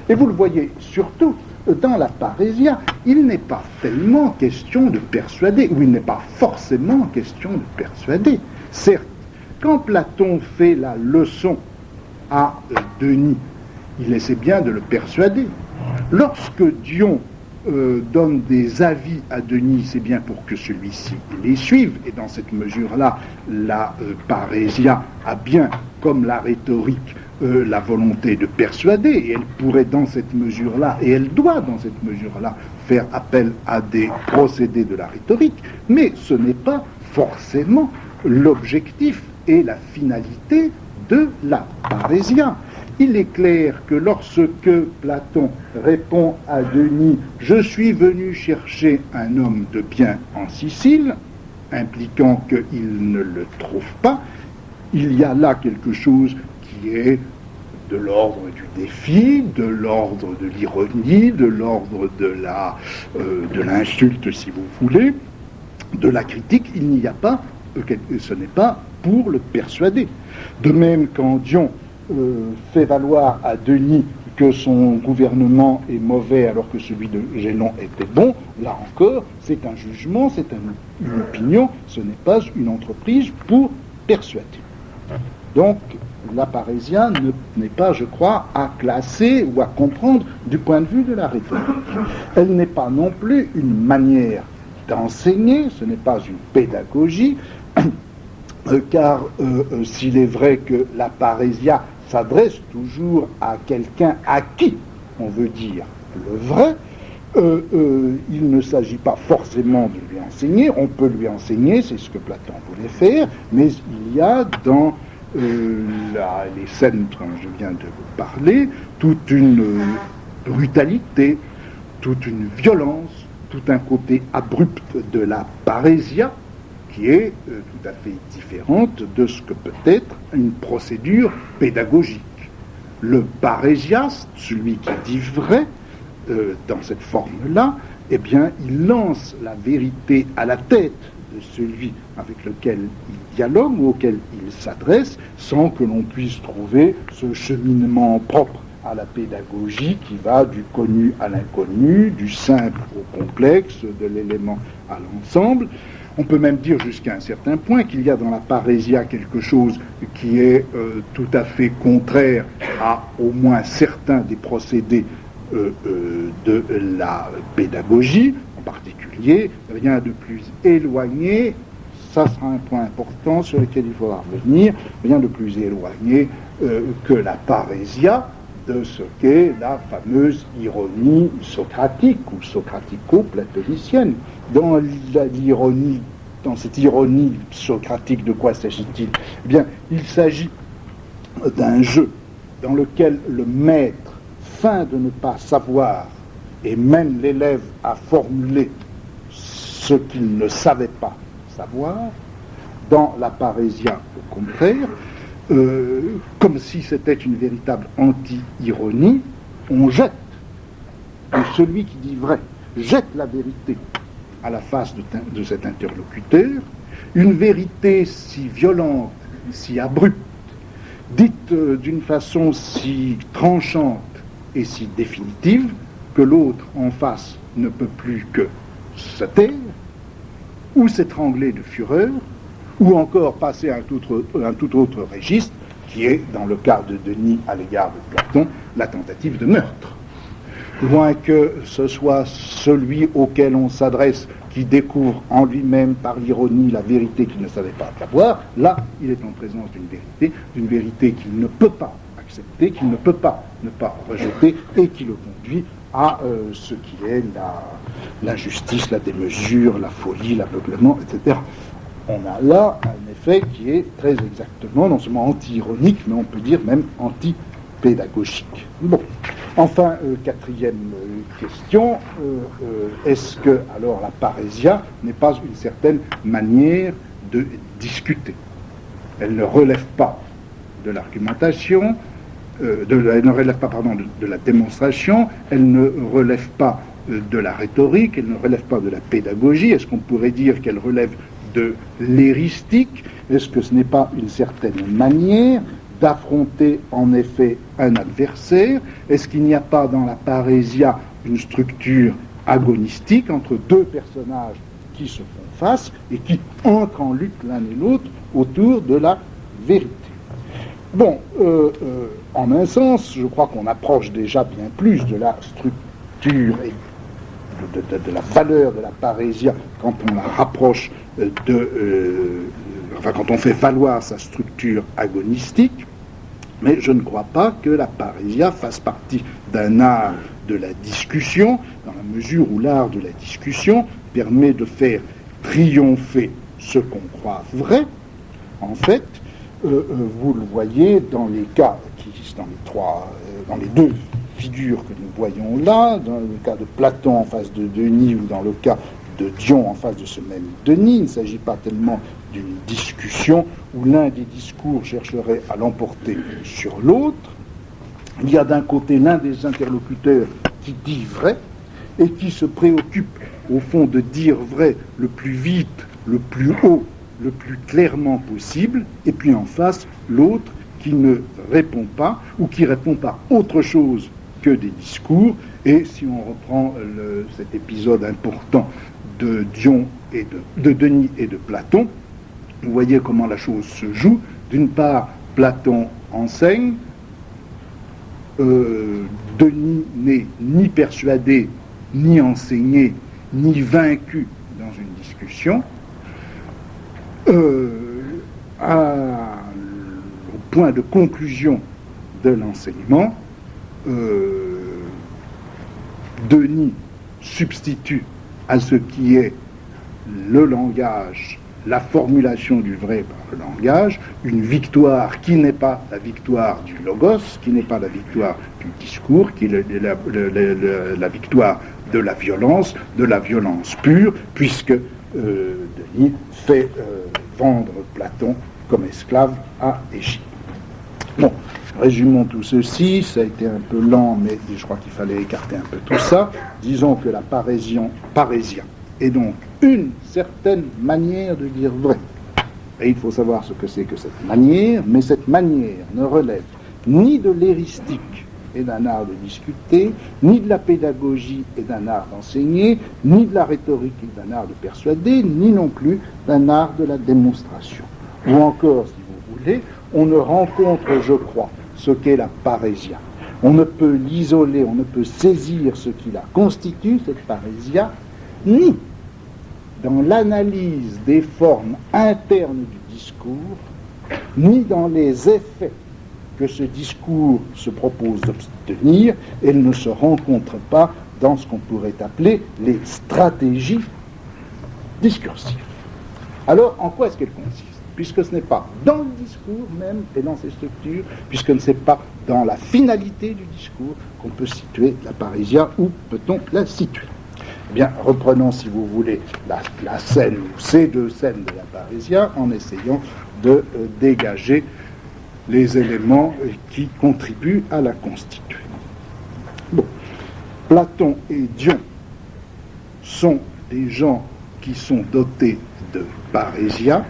Et vous le voyez surtout dans la parésia, il n'est pas tellement question de persuader, ou il n'est pas forcément question de persuader. Certes, quand Platon fait la leçon à Denis, il essaie bien de le persuader. Lorsque Dion donne des avis à Denis, c'est bien pour que celui-ci les suive, et dans cette mesure-là, la parésia a bien, comme la rhétorique, la volonté de persuader, et elle pourrait dans cette mesure-là, et elle doit dans cette mesure-là, faire appel à des procédés de la rhétorique, mais ce n'est pas forcément l'objectif et la finalité de la parésia. Il est clair que lorsque Platon répond à Denis « Je suis venu chercher un homme de bien en Sicile », impliquant qu'il ne le trouve pas, il y a là quelque chose qui est de l'ordre du défi, de l'ordre de l'ironie, de l'ordre de l'insulte, si vous voulez, de la critique. Il n'y a pas, ce n'est pas pour le persuader. De même, quand Dion fait valoir à Denis que son gouvernement est mauvais alors que celui de Gélon était bon, là encore, c'est un jugement, c'est une opinion, ce n'est pas une entreprise pour persuader. Donc, la parésia n'est pas, je crois, à classer ou à comprendre du point de vue de la rhétorique. Elle n'est pas non plus une manière d'enseigner, ce n'est pas une pédagogie, car s'il est vrai que la parésia s'adresse toujours à quelqu'un à qui on veut dire le vrai, il ne s'agit pas forcément de lui enseigner, on peut lui enseigner, c'est ce que Platon voulait faire, mais il y a dans les scènes dont je viens de vous parler toute une brutalité, toute une violence, tout un côté abrupt de la parésia qui est tout à fait différente de ce que peut être une procédure pédagogique. Le parésiaste, celui qui dit vrai, dans cette forme-là, eh bien, il lance la vérité à la tête de celui avec lequel il dialogue ou auquel il s'adresse, sans que l'on puisse trouver ce cheminement propre à la pédagogie qui va du connu à l'inconnu, du simple au complexe, de l'élément à l'ensemble. On peut même dire jusqu'à un certain point qu'il y a dans la parésia quelque chose qui est tout à fait contraire à au moins certains des procédés de la pédagogie, en particulier rien de plus éloigné, ça sera un point important sur lequel il faudra revenir, rien de plus éloigné que la parésia de ce qu'est la fameuse ironie socratique ou socratico-platonicienne. Dans l'ironie, dans cette ironie socratique, de quoi s'agit-il ? Eh bien, il s'agit d'un jeu dans lequel le maître feint de ne pas savoir et mène l'élève à formuler ce qu'il ne savait pas savoir. Dans la parésia, au contraire, comme si c'était une véritable anti-ironie, on jette, et celui qui dit vrai jette la vérité à la face de cet interlocuteur, une vérité si violente, si abrupte, dite d'une façon si tranchante et si définitive que l'autre en face ne peut plus que se taire, ou s'étrangler de fureur, ou encore passer à un tout autre registre, qui est, dans le cas de Denis à l'égard de Platon, la tentative de meurtre. Loin que ce soit celui auquel on s'adresse qui découvre en lui-même par l'ironie la vérité qu'il ne savait pas savoir, là, il est en présence d'une vérité qu'il ne peut pas accepter, qu'il ne peut pas ne pas rejeter, et qui le conduit à ce qui est l'injustice, la démesure, la folie, l'aveuglement, etc. On a là un effet qui est très exactement, non seulement anti-ironique, mais on peut dire même anti-pédagogique. Bon, enfin, quatrième question, est-ce que alors la parésia n'est pas une certaine manière de discuter ? Elle ne relève pas de l'argumentation, elle ne relève pas, de la démonstration, elle ne relève pas de la rhétorique, elle ne relève pas de la pédagogie. Est-ce qu'on pourrait dire qu'elle relève de l'éristique? Est-ce que ce n'est pas une certaine manière d'affronter en effet un adversaire? Est-ce qu'il n'y a pas dans la parésia une structure agonistique entre deux personnages qui se font face et qui entrent en lutte l'un et l'autre autour de la vérité? Bon, en un sens, je crois qu'on approche déjà bien plus de la structure et de la valeur de la parésia quand on la rapproche quand on fait valoir sa structure agonistique, mais je ne crois pas que la parésia fasse partie d'un art de la discussion, dans la mesure où l'art de la discussion permet de faire triompher ce qu'on croit vrai. En fait, vous le voyez dans les cas dans les deux figures que nous voyons là, dans le cas de Platon en face de Denis ou dans le cas de Dion en face de ce même Denis. Il ne s'agit pas tellement d'une discussion où l'un des discours chercherait à l'emporter sur l'autre. Il y a d'un côté l'un des interlocuteurs qui dit vrai et qui se préoccupe au fond de dire vrai le plus vite, le plus haut, le plus clairement possible, et puis en face l'autre qui ne répond pas ou qui répond par autre chose que des discours. Et si on reprend cet épisode important de Dion et de Denis et de Platon, vous voyez comment la chose se joue. D'une part, Platon enseigne, Denis n'est ni persuadé, ni enseigné, ni vaincu dans une discussion. Au point de conclusion de l'enseignement, Denis substitue à ce qui est le langage, la formulation du vrai par le langage, une victoire qui n'est pas la victoire du logos, qui n'est pas la victoire du discours, qui est la victoire de la violence pure, puisque Denis fait vendre Platon comme esclave à Échille. Bon, résumons tout ceci, ça a été un peu lent, mais je crois qu'il fallait écarter un peu tout ça. Disons que la parésia est donc une certaine manière de dire vrai. Et il faut savoir ce que c'est que cette manière, mais cette manière ne relève ni de l'éristique et d'un art de discuter, ni de la pédagogie et d'un art d'enseigner, ni de la rhétorique et d'un art de persuader, ni non plus d'un art de la démonstration. Ou encore, si vous voulez, on ne rencontre, je crois, ce qu'est la parésia. On ne peut l'isoler, on ne peut saisir ce qui la constitue, cette parésia, ni dans l'analyse des formes internes du discours, ni dans les effets que ce discours se propose d'obtenir. Elle ne se rencontre pas dans ce qu'on pourrait appeler les stratégies discursives. Alors, en quoi est-ce qu'elle consiste ? Puisque ce n'est pas dans le discours même et dans ses structures, puisque ce n'est pas dans la finalité du discours qu'on peut situer la parésia, où peut-on la situer ? Eh bien, reprenons, si vous voulez, la scène, ou ces deux scènes de la parésia, en essayant de dégager les éléments qui contribuent à la constituer. Bon. Platon et Dion sont des gens qui sont dotés de parésia,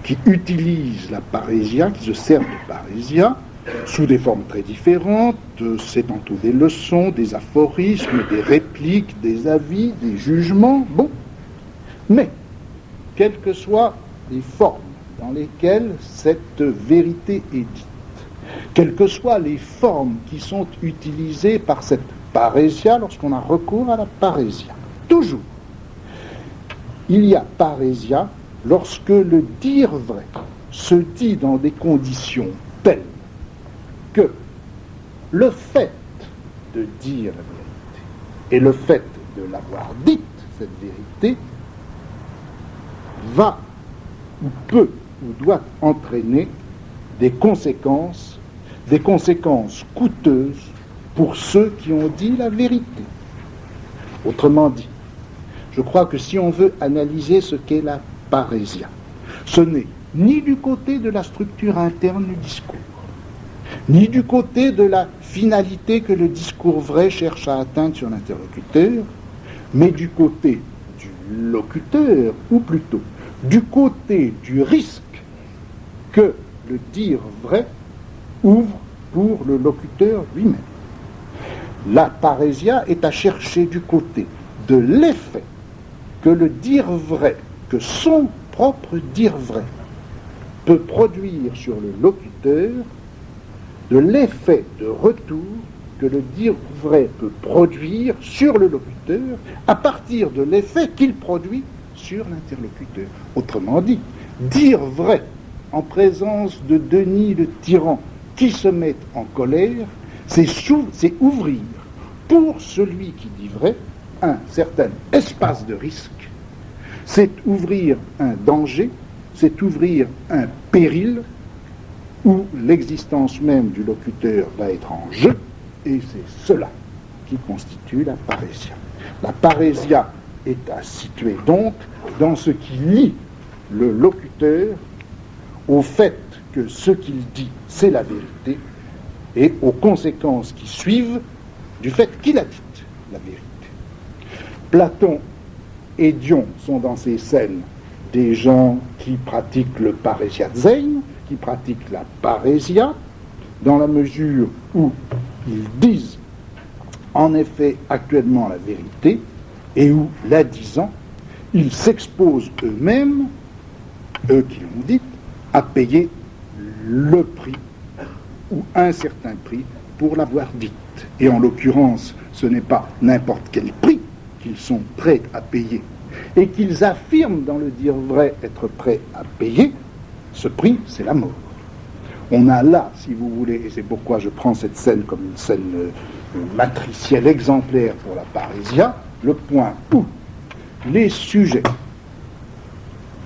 qui utilisent la parésia, qui se servent de parésia, sous des formes très différentes, c'est tantôt des leçons, des aphorismes, des répliques, des avis, des jugements, bon. Mais, quelles que soient les formes dans lesquelles cette vérité est dite, quelles que soient les formes qui sont utilisées par cette parésia lorsqu'on a recours à la parésia, toujours, il y a parésia lorsque le dire vrai se dit dans des conditions telles que le fait de dire la vérité et le fait de l'avoir dite, cette vérité, va ou peut ou doit entraîner des conséquences coûteuses pour ceux qui ont dit la vérité. Autrement dit, je crois que si on veut analyser ce qu'est la parésia, ce n'est ni du côté de la structure interne du discours, ni du côté de la finalité que le discours vrai cherche à atteindre sur l'interlocuteur, mais du côté du locuteur, ou plutôt du côté du risque que le dire vrai ouvre pour le locuteur lui-même. La parésia est à chercher du côté de l'effet que le dire vrai, que son propre dire vrai, peut produire sur le locuteur, de l'effet de retour que le dire vrai peut produire sur le locuteur à partir de l'effet qu'il produit sur l'interlocuteur. Autrement dit, dire vrai en présence de Denis le tyran qui se met en colère, c'est ouvrir pour celui qui dit vrai un certain espace de risque, c'est ouvrir un danger, c'est ouvrir un péril où l'existence même du locuteur va être en jeu, et c'est cela qui constitue la parésia. La parésia est à situer donc dans ce qui lie le locuteur au fait que ce qu'il dit, c'est la vérité, et aux conséquences qui suivent du fait qu'il a dit la vérité. Platon et Dion sont dans ces scènes des gens qui pratiquent le parésiazein, qui pratiquent la parésia, dans la mesure où ils disent en effet actuellement la vérité, et où, la disant, ils s'exposent eux-mêmes, eux qui l'ont dit, à payer le prix, ou un certain prix, pour l'avoir dite. Et en l'occurrence, ce n'est pas n'importe quel prix qu'ils sont prêts à payer, et qu'ils affirment dans le dire vrai être prêts à payer, ce prix, c'est la mort. On a là, si vous voulez, et c'est pourquoi je prends cette scène comme une scène matricielle exemplaire pour la parésia, le point où les sujets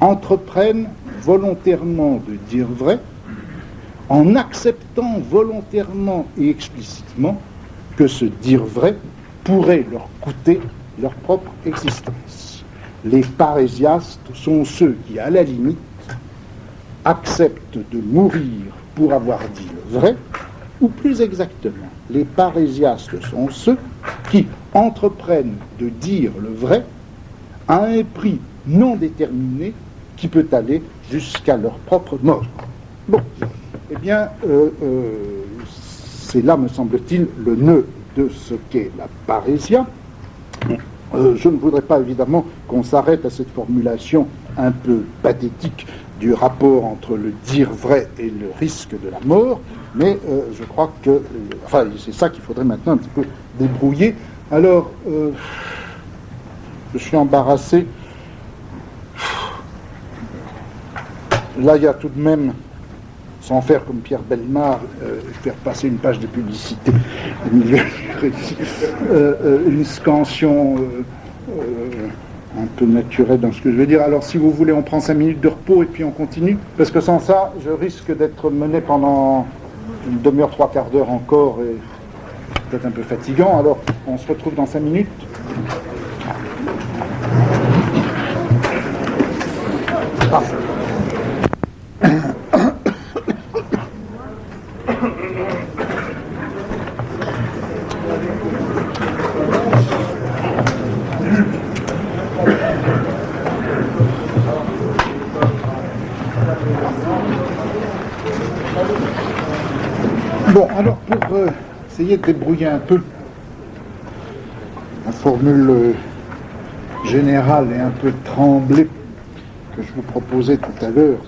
entreprennent volontairement de dire vrai, en acceptant volontairement et explicitement que ce dire vrai pourrait leur coûter leur propre existence. Les parésiastes sont ceux qui, à la limite, acceptent de mourir pour avoir dit le vrai, ou plus exactement, les parésiastes sont ceux qui entreprennent de dire le vrai à un prix non déterminé qui peut aller jusqu'à leur propre mort. Bon, eh bien, c'est là, me semble-t-il, le nœud de ce qu'est la parésia. Je ne voudrais pas évidemment qu'on s'arrête à cette formulation un peu pathétique du rapport entre le dire vrai et le risque de la mort, mais je crois que, enfin, c'est ça qu'il faudrait maintenant un petit peu débrouiller. Alors, je suis embarrassé. Là, il y a tout de même, sans faire comme Pierre Bellemare, faire passer une page de publicité, une scansion un peu naturelle dans ce que je veux dire. Alors, si vous voulez, on prend 5 minutes de repos et puis on continue, parce que sans ça, je risque d'être mené pendant une demi-heure, 3/4 d'heure encore, et peut-être un peu fatigant. Alors, on se retrouve dans 5 minutes. Ah. Bon, alors pour essayer de débrouiller un peu la formule générale et un peu tremblée que je vous proposais tout à l'heure,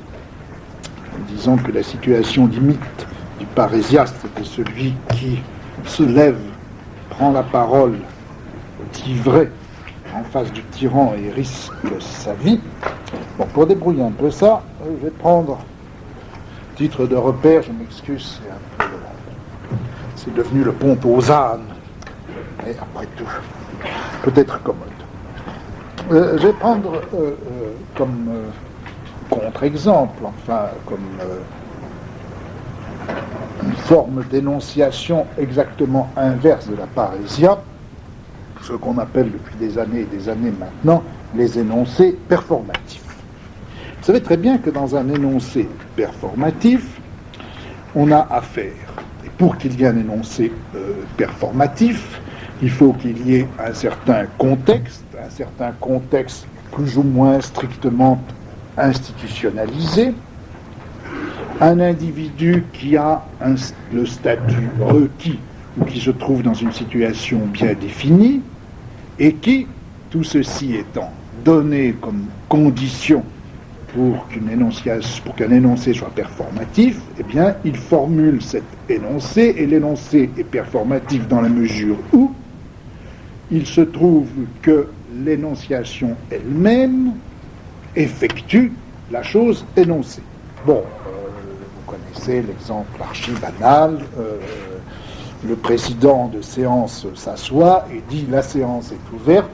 en disant que la situation limite du parésiaste, c'était celui qui se lève, prend la parole, dit vrai en face du tyran et risque sa vie. Bon, pour débrouiller un peu ça, je vais prendre titre de repère, je m'excuse, c'est devenu le pont aux ânes, et après tout, peut-être commode. Je vais prendre comme contre-exemple, enfin, comme une forme d'énonciation exactement inverse de la parésia, ce qu'on appelle depuis des années et des années maintenant les énoncés performatifs. Vous savez très bien que dans un énoncé performatif, on a affaire, et pour qu'il y ait un énoncé performatif, il faut qu'il y ait un certain contexte plus ou moins strictement institutionnalisé, un individu qui a le statut requis ou qui se trouve dans une situation bien définie et qui, tout ceci étant donné comme condition pour qu'un énoncé soit performatif, eh bien, il formule cet énoncé, et l'énoncé est performatif dans la mesure où il se trouve que l'énonciation elle-même effectue la chose énoncée. Bon, vous connaissez l'exemple archi-banal, le président de séance s'assoit et dit « la séance est ouverte »,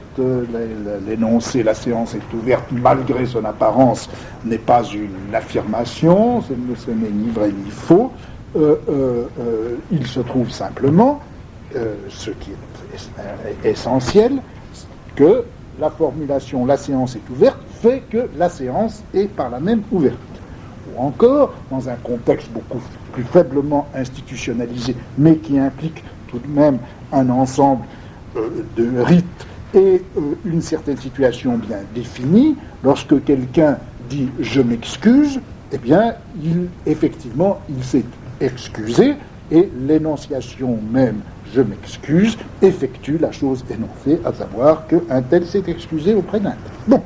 l'énoncé « la séance est ouverte » malgré son apparence n'est pas une affirmation, ce n'est ni vrai ni faux, il se trouve simplement, ce qui est essentiel, que la formulation « la séance est ouverte » fait que la séance est par là même ouverte. Ou encore, dans un contexte beaucoup plus faiblement institutionnalisé, mais qui implique tout de même un ensemble de rites et une certaine situation bien définie, lorsque quelqu'un dit « je m'excuse », eh bien, effectivement, il s'est excusé, et l'énonciation même « je m'excuse » effectue la chose énoncée, à savoir qu'un tel s'est excusé auprès d'un tel. Bon.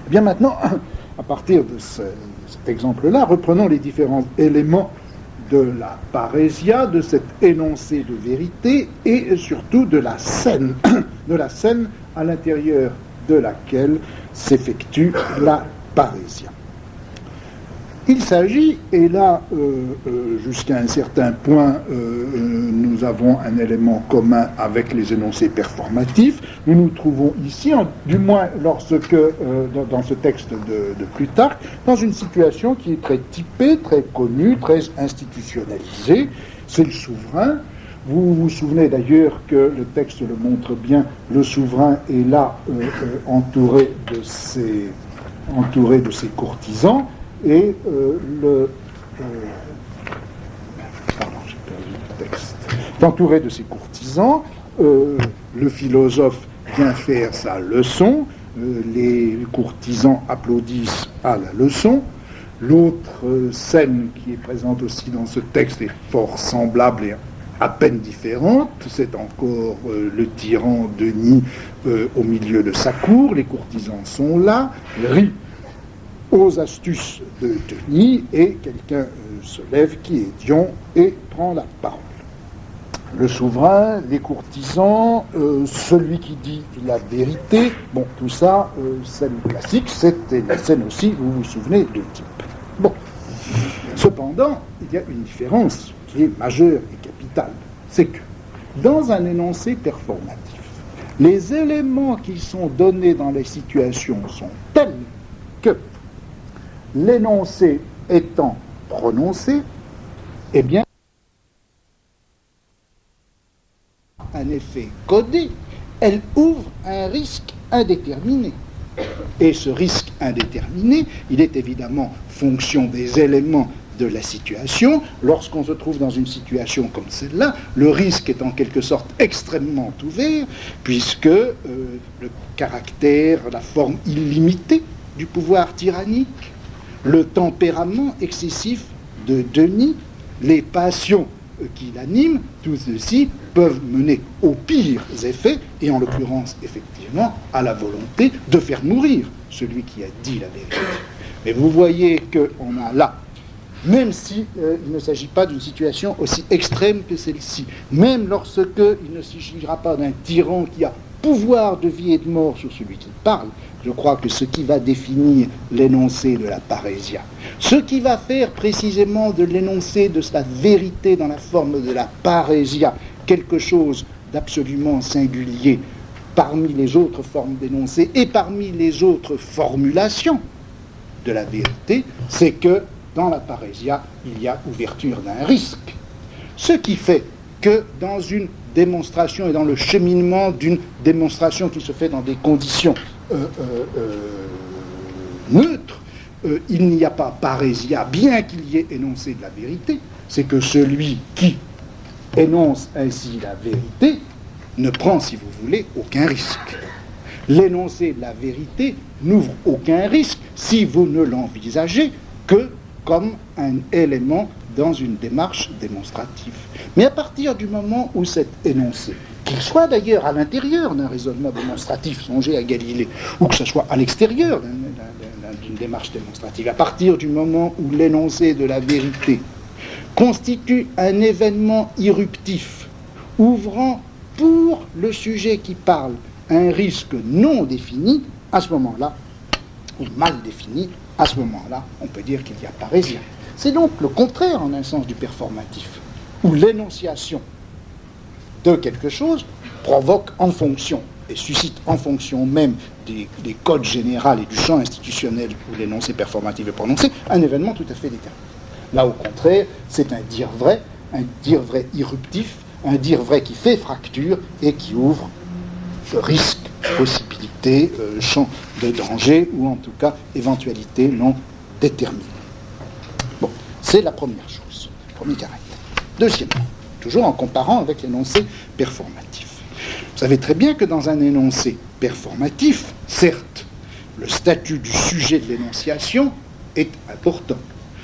Eh bien maintenant, à partir de cet exemple-là, reprenons les différents éléments de la parésia, de cet énoncé de vérité, et surtout de la scène à l'intérieur de laquelle s'effectue la parésia. Il s'agit, et là, jusqu'à un certain point, nous avons un élément commun avec les énoncés performatifs. Nous nous trouvons ici, du moins lorsque, dans ce texte de Plutarque, dans une situation qui est très typée, très connue, très institutionnalisée. C'est le souverain. Vous vous souvenez d'ailleurs que le texte le montre bien, le souverain est là entouré de ses courtisans. Et pardon, j'ai perdu le texte. Entouré de ses courtisans, le philosophe vient faire sa leçon, les courtisans applaudissent à la leçon. L'autre scène qui est présente aussi dans ce texte est fort semblable et à peine différente. C'est encore le tyran Denis au milieu de sa cour, les courtisans sont là, rient aux astuces de Denis, et quelqu'un se lève qui est Dion et prend la parole. Le souverain, les courtisans, celui qui dit la vérité, bon, tout ça, scène classique, c'était la scène aussi, vous vous souvenez, de type. Bon. Cependant, il y a une différence qui est majeure et capitale. C'est que, dans un énoncé performatif, les éléments qui sont donnés dans les situations sont tels que, l'énoncé étant prononcé, eh bien, un effet codé, elle ouvre un risque indéterminé. Et ce risque indéterminé, il est évidemment fonction des éléments de la situation. Lorsqu'on se trouve dans une situation comme celle-là, le risque est en quelque sorte extrêmement ouvert, puisque le caractère, la forme illimitée du pouvoir tyrannique, le tempérament excessif de Denis, les passions qui l'animent, tout ceci peuvent mener aux pires effets, et en l'occurrence, effectivement, à la volonté de faire mourir celui qui a dit la vérité. Mais vous voyez qu'on a là, même si il ne s'agit pas d'une situation aussi extrême que celle-ci, même lorsque il ne s'agira pas d'un tyran qui a pouvoir de vie et de mort sur celui qui parle, je crois que ce qui va définir l'énoncé de la parésia, ce qui va faire précisément de l'énoncé de sa vérité dans la forme de la parésia quelque chose d'absolument singulier parmi les autres formes d'énoncé et parmi les autres formulations de la vérité, c'est que dans la parésia, il y a ouverture d'un risque. Ce qui fait que dans une démonstration et dans le cheminement d'une démonstration qui se fait dans des conditions neutres, il n'y a pas parésia, bien qu'il y ait énoncé de la vérité, c'est que celui qui énonce ainsi la vérité ne prend, si vous voulez, aucun risque. L'énoncé de la vérité n'ouvre aucun risque si vous ne l'envisagez que comme un élément dans une démarche démonstrative. Mais à partir du moment où cet énoncé, qu'il soit d'ailleurs à l'intérieur d'un raisonnement démonstratif, songez à Galilée, ou que ce soit à l'extérieur d'une démarche démonstrative, à partir du moment où l'énoncé de la vérité constitue un événement irruptif, ouvrant pour le sujet qui parle un risque non défini, à ce moment-là, ou mal défini, à ce moment-là, on peut dire qu'il y a parésia. C'est donc le contraire, en un sens, du performatif, où l'énonciation de quelque chose provoque en fonction, et suscite en fonction même des codes généraux et du champ institutionnel où l'énoncé performatif est prononcé, un événement tout à fait déterminé. Là, au contraire, c'est un dire vrai irruptif, un dire vrai qui fait fracture et qui ouvre risque, possibilité, champ de danger, ou en tout cas éventualité non déterminée. Bon, c'est la première chose, premier caractère. Deuxièmement, toujours en comparant avec l'énoncé performatif. Vous savez très bien que dans un énoncé performatif, certes, le statut du sujet de l'énonciation est important.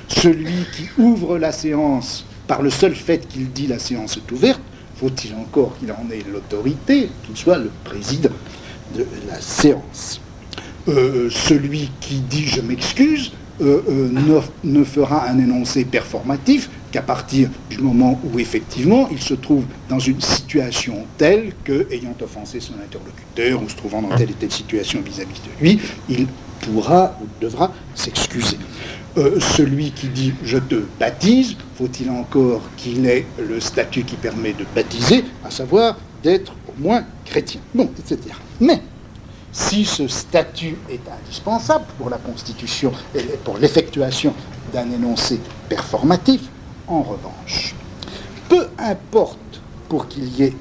Celui qui ouvre la séance par le seul fait qu'il dit la séance est ouverte, faut-il encore qu'il en ait l'autorité, qu'il soit le président de la séance. Celui qui dit je m'excuse ne fera un énoncé performatif qu'à partir du moment où effectivement il se trouve dans une situation telle que, ayant offensé son interlocuteur ou se trouvant dans telle et telle situation vis-à-vis de lui, il pourra ou devra s'excuser. Celui qui dit « je te baptise », faut-il encore qu'il ait le statut qui permet de baptiser, à savoir d'être au moins chrétien, bon, etc. Mais, si ce statut est indispensable pour la constitution et pour l'effectuation d'un énoncé performatif, en revanche, peu importe pour qu'il y ait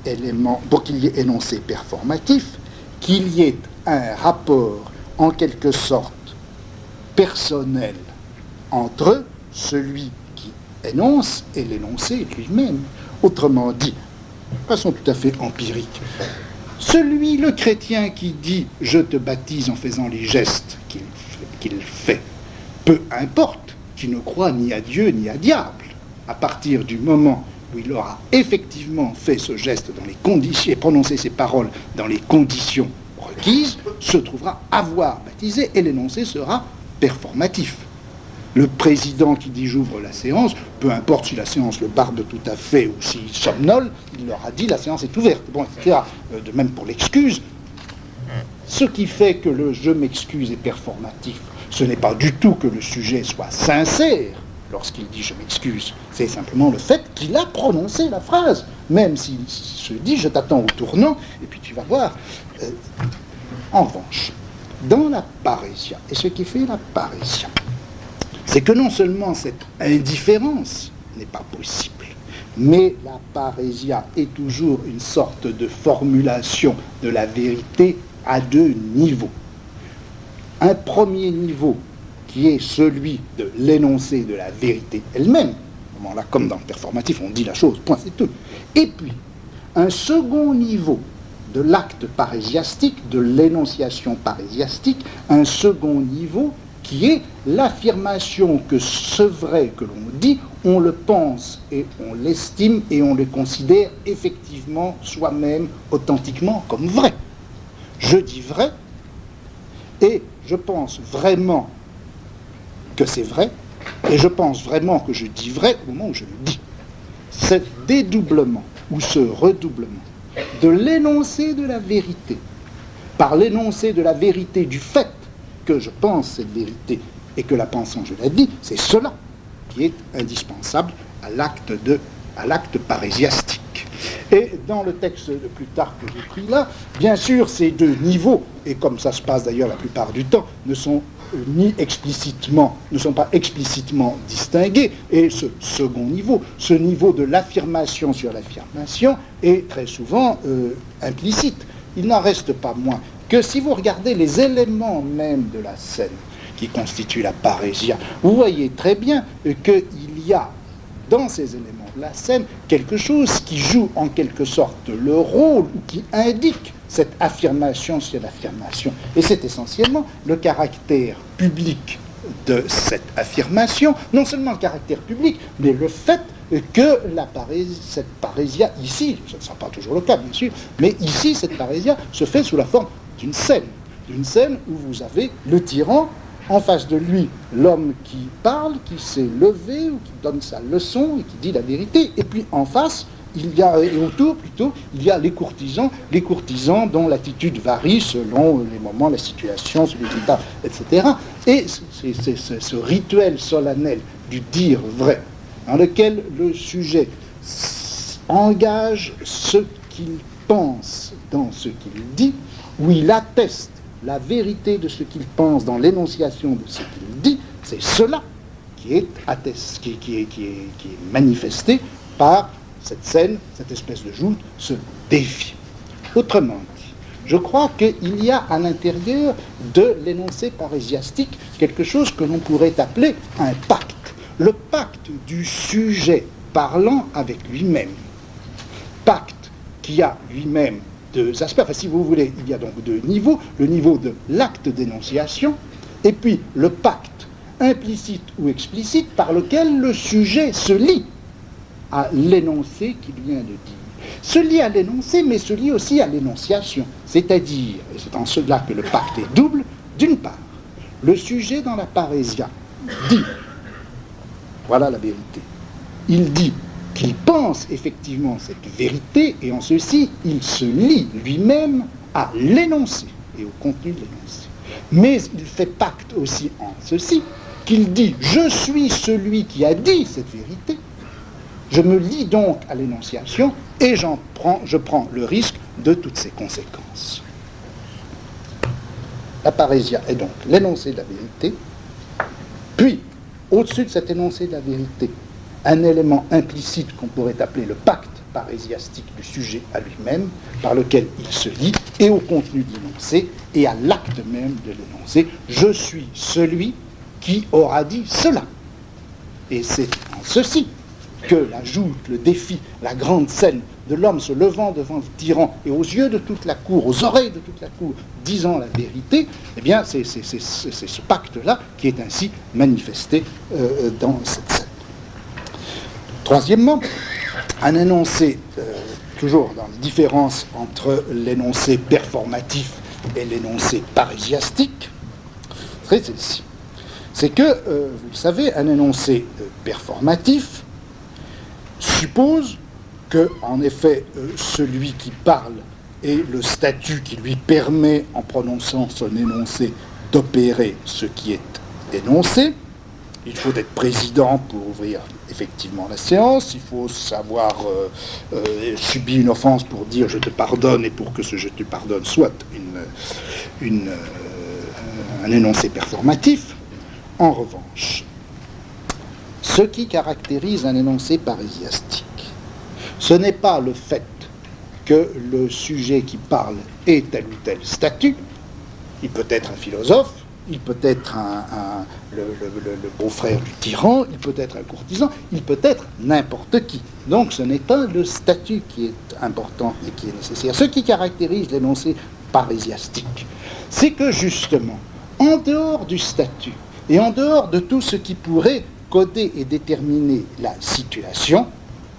énoncé performatif, qu'il y ait un rapport en quelque sorte personnel entre celui qui énonce et l'énoncé lui-même. Autrement dit, de façon tout à fait empirique, le chrétien qui dit « je te baptise » en faisant les gestes qu'il fait, peu importe qu'il ne croit ni à Dieu ni à diable, à partir du moment où il aura effectivement fait ce geste dans les conditions et prononcé ces paroles dans les conditions requises, se trouvera avoir baptisé et l'énoncé sera performatif. Le président qui dit j'ouvre la séance, peu importe si la séance le barbe tout à fait ou s'il somnole, il leur a dit la séance est ouverte, bon, etc. De même pour l'excuse. Ce qui fait que le je m'excuse est performatif, ce n'est pas du tout que le sujet soit sincère lorsqu'il dit je m'excuse, c'est simplement le fait qu'il a prononcé la phrase, même s'il se dit je t'attends au tournant, et puis tu vas voir. En revanche, dans la parésia, et ce qui fait la parésia, c'est que non seulement cette indifférence n'est pas possible, mais la parésia est toujours une sorte de formulation de la vérité à deux niveaux. Un premier niveau qui est celui de l'énoncé de la vérité elle-même, là, comme dans le performatif, on dit la chose, point, c'est tout. Et puis, un second niveau de l'acte parésiastique, de l'énonciation parésiastique, un second niveau qui est l'affirmation que ce vrai que l'on dit, on le pense et on l'estime et on le considère effectivement soi-même, authentiquement, comme vrai. Je dis vrai et je pense vraiment que c'est vrai et je pense vraiment que je dis vrai au moment où je le dis. Ce dédoublement ou ce redoublement de l'énoncé de la vérité par l'énoncé de la vérité du fait que je pense cette vérité et que la pensant je la dis, c'est cela qui est indispensable à l'acte parésiastique. Et dans le texte de Plutarque que j'ai pris là, bien sûr, ces deux niveaux, et comme ça se passe d'ailleurs la plupart du temps, ne sont pas explicitement distingués. Et ce second niveau, ce niveau de l'affirmation sur l'affirmation, est très souvent implicite. Il n'en reste pas moins que si vous regardez les éléments même de la scène qui constituent la parésia, vous voyez très bien qu'il y a dans ces éléments de la scène quelque chose qui joue en quelque sorte le rôle ou qui indique cette affirmation sur l'affirmation. Et c'est essentiellement le caractère public de cette affirmation, non seulement le caractère public, mais le fait que cette parésia ici, ce ne sera pas toujours le cas bien sûr, mais ici cette parésia se fait sous la forme d'une scène où vous avez le tyran, en face de lui, l'homme qui parle, qui s'est levé, ou qui donne sa leçon, et qui dit la vérité, et puis en face, et autour plutôt, il y a les courtisans dont l'attitude varie selon les moments, la situation, celui qui parle, etc. Et c'est ce rituel solennel du dire vrai, dans lequel le sujet engage ce qu'il pense dans ce qu'il dit, où il atteste la vérité de ce qu'il pense dans l'énonciation de ce qu'il dit, c'est cela qui est manifesté par cette scène, cette espèce de joute, ce défi. Autrement dit, je crois qu'il y a à l'intérieur de l'énoncé parésiastique quelque chose que l'on pourrait appeler un pacte. Le pacte du sujet parlant avec lui-même. Pacte qui a lui-même deux aspects, enfin si vous voulez, il y a donc deux niveaux, le niveau de l'acte d'énonciation, et puis le pacte implicite ou explicite par lequel le sujet se lie à l'énoncé qu'il vient de dire. Se lie à l'énoncé, mais se lie aussi à l'énonciation, c'est-à-dire, et c'est en cela que le pacte est double, d'une part, le sujet dans la parésia dit, voilà la vérité, il dit qu'il pense effectivement cette vérité, et en ceci, il se lie lui-même à l'énoncé et au contenu de l'énoncé. Mais il fait pacte aussi en ceci, qu'il dit « Je suis celui qui a dit cette vérité, je me lie donc à l'énonciation, et je prends le risque de toutes ses conséquences. » La parésia est donc l'énoncé de la vérité, puis, au-dessus de cet énoncé de la vérité, un élément implicite qu'on pourrait appeler le pacte parésiastique du sujet à lui-même, par lequel il se lie, et au contenu de l'énoncé, et à l'acte même de l'énoncé. Je suis celui qui aura dit cela. Et c'est en ceci que la joute, le défi, la grande scène de l'homme se levant devant le tyran, et aux yeux de toute la cour, aux oreilles de toute la cour, disant la vérité, eh bien c'est ce pacte-là qui est ainsi manifesté dans cette scène. Troisièmement, un énoncé, toujours dans les différences entre l'énoncé performatif et l'énoncé parésiastique, c'est celle-ci. C'est que, vous le savez, un énoncé performatif suppose que, en effet, celui qui parle ait le statut qui lui permet, en prononçant son énoncé, d'opérer ce qui est énoncé. Il faut être président pour ouvrir effectivement la séance. Il faut savoir subir une offense pour dire je te pardonne et pour que ce je te pardonne soit un énoncé performatif. En revanche, ce qui caractérise un énoncé parésiastique, ce n'est pas le fait que le sujet qui parle ait tel ou tel statut. Il peut être un philosophe, il peut être le beau-frère du tyran, il peut être un courtisan, il peut être n'importe qui. Donc ce n'est pas le statut qui est important et qui est nécessaire. Ce qui caractérise l'énoncé parésiastique, c'est que justement, en dehors du statut et en dehors de tout ce qui pourrait coder et déterminer la situation,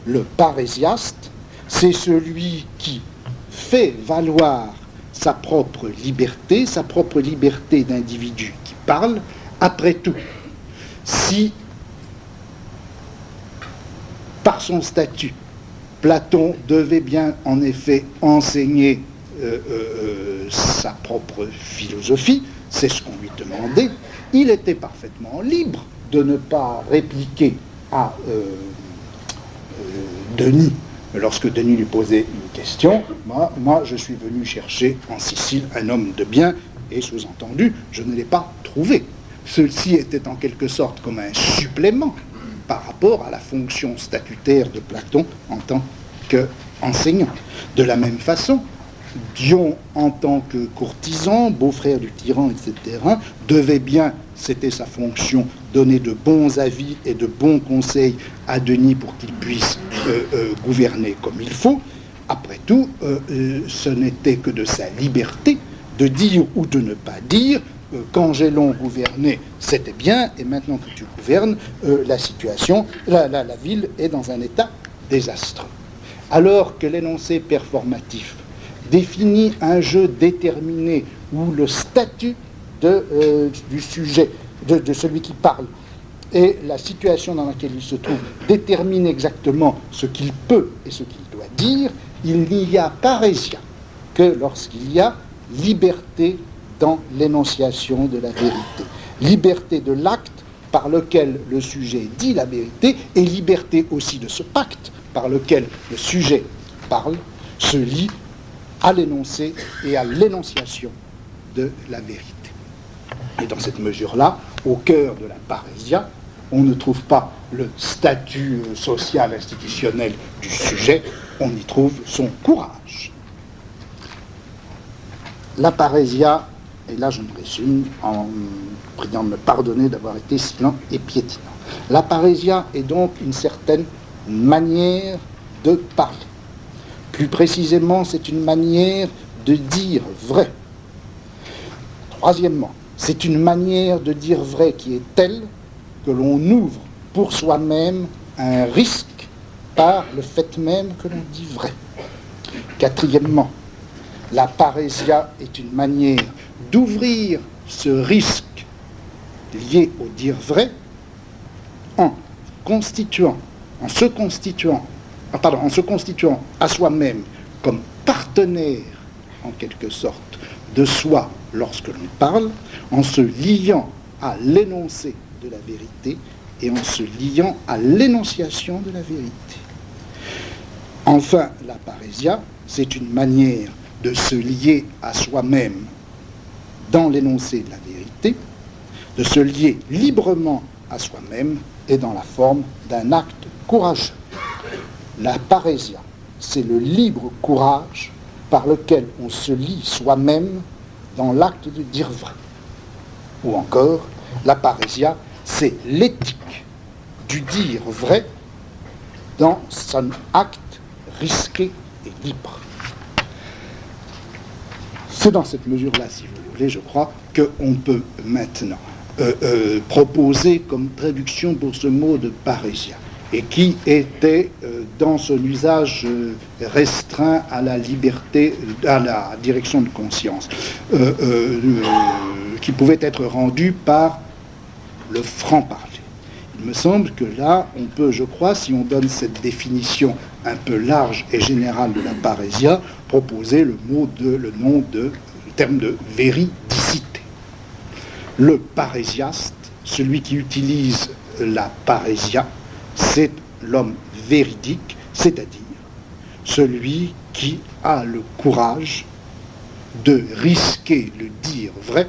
le parésiaste, c'est celui qui fait valoir sa propre liberté d'individu qui parle. Après tout, si, par son statut, Platon devait bien en effet enseigner sa propre philosophie, c'est ce qu'on lui demandait, il était parfaitement libre de ne pas répliquer à Denis, lorsque Denis lui posait une question. Moi, je suis venu chercher en Sicile un homme de bien, et sous-entendu, je ne l'ai pas trouvé. Ceci était en quelque sorte comme un supplément par rapport à la fonction statutaire de Platon en tant qu'enseignant. De la même façon, Dion, en tant que courtisan, beau-frère du tyran, etc., devait bien, c'était sa fonction, donner de bons avis et de bons conseils à Denis pour qu'il puisse gouverner comme il faut. Après tout, ce n'était que de sa liberté de dire ou de ne pas dire. Qu'Angélon gouvernait, c'était bien, et maintenant que tu gouvernes, la situation, la ville est dans un état désastreux. Alors que l'énoncé performatif définit un jeu déterminé où le statut du sujet, de celui qui parle, et la situation dans laquelle il se trouve détermine exactement ce qu'il peut et ce qu'il doit dire, il n'y a parésia que lorsqu'il y a liberté dans l'énonciation de la vérité. Liberté de l'acte par lequel le sujet dit la vérité et liberté aussi de ce pacte par lequel le sujet parle, se lie à l'énoncé et à l'énonciation de la vérité. Et dans cette mesure-là, au cœur de la parésia, on ne trouve pas le statut social institutionnel du sujet, on y trouve son courage. La parésia, et là je me résume en priant de me pardonner d'avoir été si lent et piétinant. La parésia est donc une certaine manière de parler. Plus précisément, c'est une manière de dire vrai. Troisièmement, c'est une manière de dire vrai qui est telle que l'on ouvre pour soi-même un risque par le fait même que l'on dit vrai. Quatrièmement, la parésia est une manière d'ouvrir ce risque lié au dire vrai en se constituant à soi-même comme partenaire, en quelque sorte, de soi lorsque l'on parle, en se liant à l'énoncé de la vérité et en se liant à l'énonciation de la vérité. Enfin, la parésia, c'est une manière de se lier à soi-même dans l'énoncé de la vérité, de se lier librement à soi-même et dans la forme d'un acte courageux. La parésia, c'est le libre courage par lequel on se lie soi-même dans l'acte de dire vrai. Ou encore, la parésia, c'est l'éthique du dire vrai dans son acte risqué et libre. C'est dans cette mesure-là, si vous voulez, je crois, qu'on peut maintenant proposer comme traduction pour ce mot de parésia et qui était dans son usage restreint à la liberté, à la direction de conscience, qui pouvait être rendu par le franc-parler. Il me semble que là, on peut, je crois, si on donne cette définition un peu large et générale de la parésia, proposer le terme de véridicité. Le parésiaste, celui qui utilise la parésia, c'est l'homme véridique, c'est-à-dire celui qui a le courage de risquer le dire vrai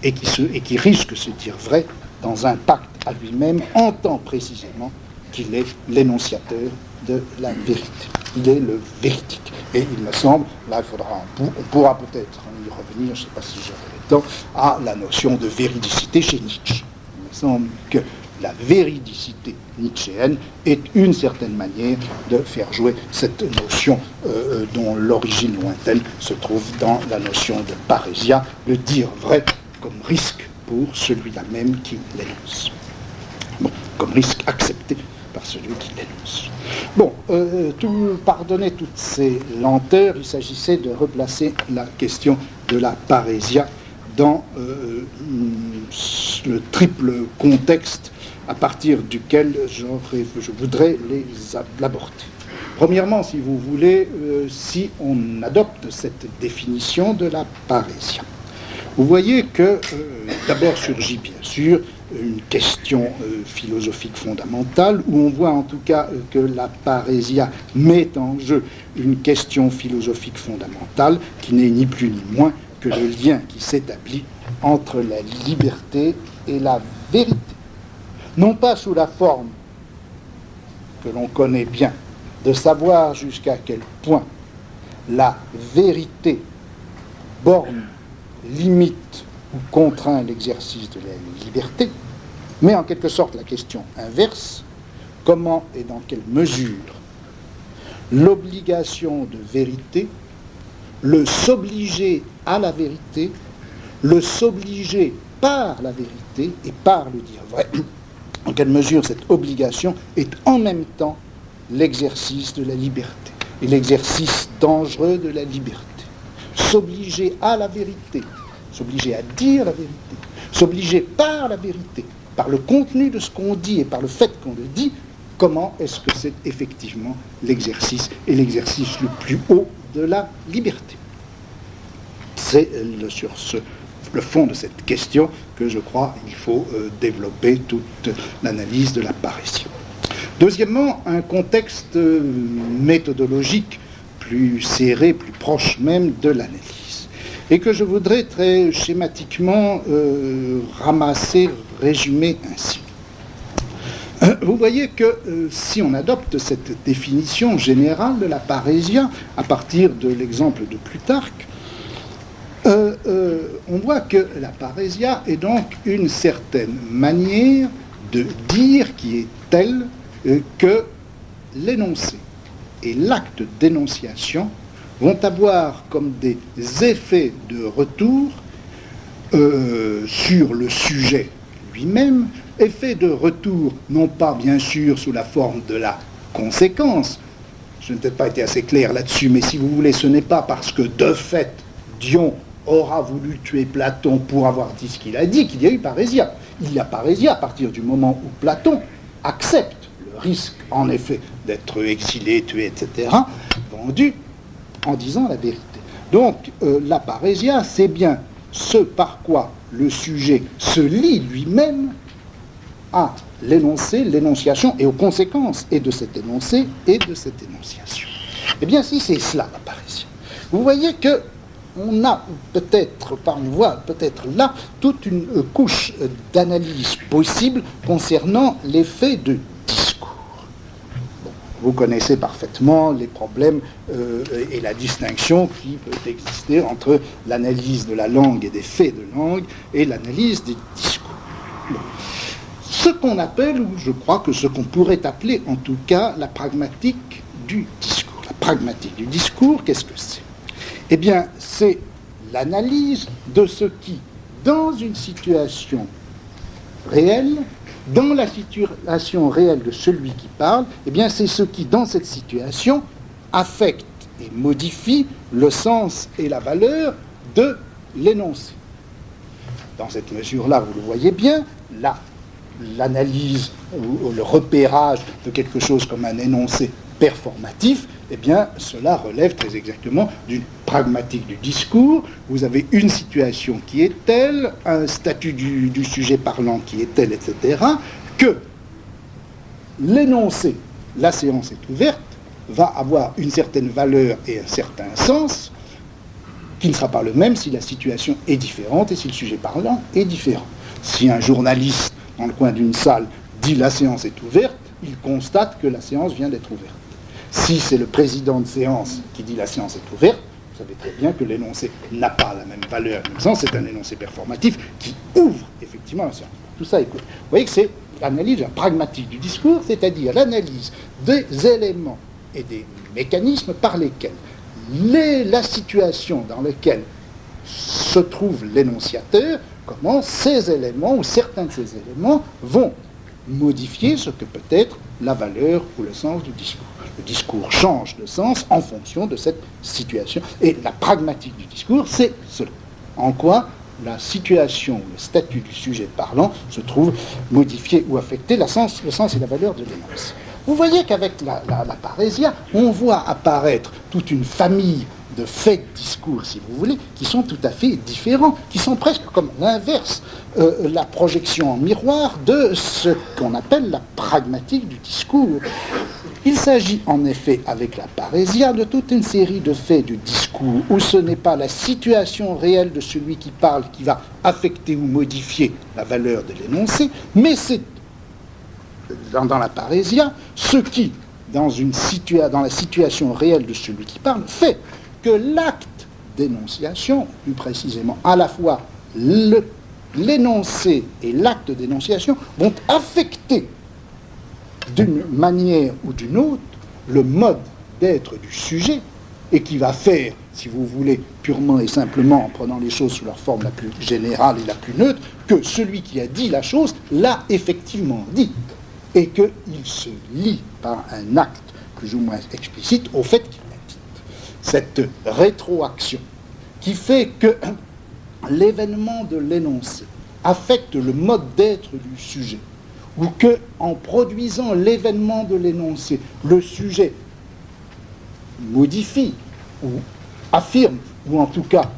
et qui risque ce dire vrai dans un pacte à lui-même en tant précisément qu'il est l'énonciateur de la vérité. Il est le véridique. Et il me semble, là on pourra peut-être y revenir, je ne sais pas si j'aurai le temps, à la notion de véridicité chez Nietzsche. Il me semble que la véridicité nietzschéenne est une certaine manière de faire jouer cette notion dont l'origine lointaine se trouve dans la notion de parésia, de dire vrai comme risque pour celui-là même qui l'énonce. Bon, comme risque accepté par celui qui l'énonce. Bon, pardonnez toutes ces lenteurs, il s'agissait de replacer la question de la parésia dans le triple contexte à partir duquel je voudrais l'aborder. Premièrement, si vous voulez, si on adopte cette définition de la parésia, vous voyez que d'abord surgit bien sûr une question philosophique fondamentale, où on voit en tout cas que la parésia met en jeu une question philosophique fondamentale qui n'est ni plus ni moins que le lien qui s'établit entre la liberté et la vérité. Non pas sous la forme que l'on connaît bien, de savoir jusqu'à quel point la vérité borne, limite ou contraint l'exercice de la liberté, mais en quelque sorte la question inverse, comment et dans quelle mesure l'obligation de vérité, le s'obliger à la vérité, le s'obliger par la vérité et par le dire vrai, en quelle mesure cette obligation est en même temps l'exercice de la liberté et l'exercice dangereux de la liberté. S'obliger à la vérité, s'obliger à dire la vérité, s'obliger par la vérité, par le contenu de ce qu'on dit et par le fait qu'on le dit, comment est-ce que c'est effectivement l'exercice et l'exercice le plus haut de la liberté. C'est sur le fond de cette question que je crois il faut développer toute l'analyse de la parésia. Deuxièmement, un contexte méthodologique plus serré, plus proche même de l'analyse, et que je voudrais très schématiquement ramasser, résumer ainsi. Vous voyez que si on adopte cette définition générale de la parésia à partir de l'exemple de Plutarque, on voit que la parésia est donc une certaine manière de dire qui est telle que l'énoncé et l'acte d'énonciation vont avoir comme des effets de retour sur le sujet lui-même, effets de retour non pas bien sûr sous la forme de la conséquence, je n'ai peut-être pas été assez clair là-dessus, mais si vous voulez, ce n'est pas parce que de fait Dion aura voulu tuer Platon pour avoir dit ce qu'il a dit qu'il y a eu parésia. Il y a parésia à partir du moment où Platon accepte le risque, en effet, d'être exilé, tué, etc., vendu en disant la vérité. Donc, la parésia, c'est bien ce par quoi le sujet se lie lui-même à l'énoncé, l'énonciation, et aux conséquences et de cet énoncé et de cette énonciation. Eh bien, si c'est cela, la parésia, vous voyez que on voit peut-être là toute une couche d'analyse possible concernant l'effet de discours. Bon, vous connaissez parfaitement les problèmes et la distinction qui peut exister entre l'analyse de la langue et des faits de langue et l'analyse des discours. Bon. Ce qu'on appelle, ou je crois que ce qu'on pourrait appeler en tout cas la pragmatique du discours. La pragmatique du discours, qu'est-ce que c'est ? Eh bien, c'est l'analyse de ce qui, dans une situation réelle, dans la situation réelle de celui qui parle, eh bien c'est ce qui, dans cette situation, affecte et modifie le sens et la valeur de l'énoncé. Dans cette mesure-là, vous le voyez bien, l'analyse ou le repérage de quelque chose comme un énoncé performatif, eh bien, cela relève très exactement d'une pragmatique du discours. Vous avez une situation qui est telle, un statut du sujet parlant qui est tel, etc., que l'énoncé, la séance est ouverte, va avoir une certaine valeur et un certain sens, qui ne sera pas le même si la situation est différente et si le sujet parlant est différent. Si un journaliste, dans le coin d'une salle, dit « la séance est ouverte », il constate que la séance vient d'être ouverte. Si c'est le président de séance qui dit « la séance est ouverte », vous savez très bien que l'énoncé n'a pas la même valeur, même sens, c'est un énoncé performatif qui ouvre effectivement la séance. Tout ça, écoute. Vous voyez que c'est l'analyse pragmatique du discours, c'est-à-dire l'analyse des éléments et des mécanismes par lesquels la situation dans laquelle se trouve l'énonciateur, comment ces éléments ou certains de ces éléments vont modifier ce que peut être la valeur ou le sens du discours. Le discours change de sens en fonction de cette situation. Et la pragmatique du discours, c'est cela. En quoi la situation ou le statut du sujet parlant se trouve modifié ou affecté, le sens et la valeur de l'énoncé. Vous voyez qu'avec la parésia, on voit apparaître toute une famille de faits de discours, si vous voulez, qui sont tout à fait différents, qui sont presque comme l'inverse, la projection en miroir de ce qu'on appelle la pragmatique du discours. Il s'agit en effet, avec la parésia, de toute une série de faits de discours où ce n'est pas la situation réelle de celui qui parle qui va affecter ou modifier la valeur de l'énoncé, mais c'est dans la parésia, ce qui, dans la situation réelle de celui qui parle, fait que l'acte d'énonciation, plus précisément à la fois l'énoncé et l'acte d'énonciation, vont affecter d'une manière ou d'une autre le mode d'être du sujet et qui va faire, si vous voulez, purement et simplement, en prenant les choses sous leur forme la plus générale et la plus neutre, que celui qui a dit la chose l'a effectivement dit et qu'il se lie par un acte plus ou moins explicite au fait qu'il l'a dit. Cette rétroaction qui fait que l'événement de l'énoncé affecte le mode d'être du sujet, ou que, en produisant l'événement de l'énoncé, le sujet modifie ou affirme, ou en tout cas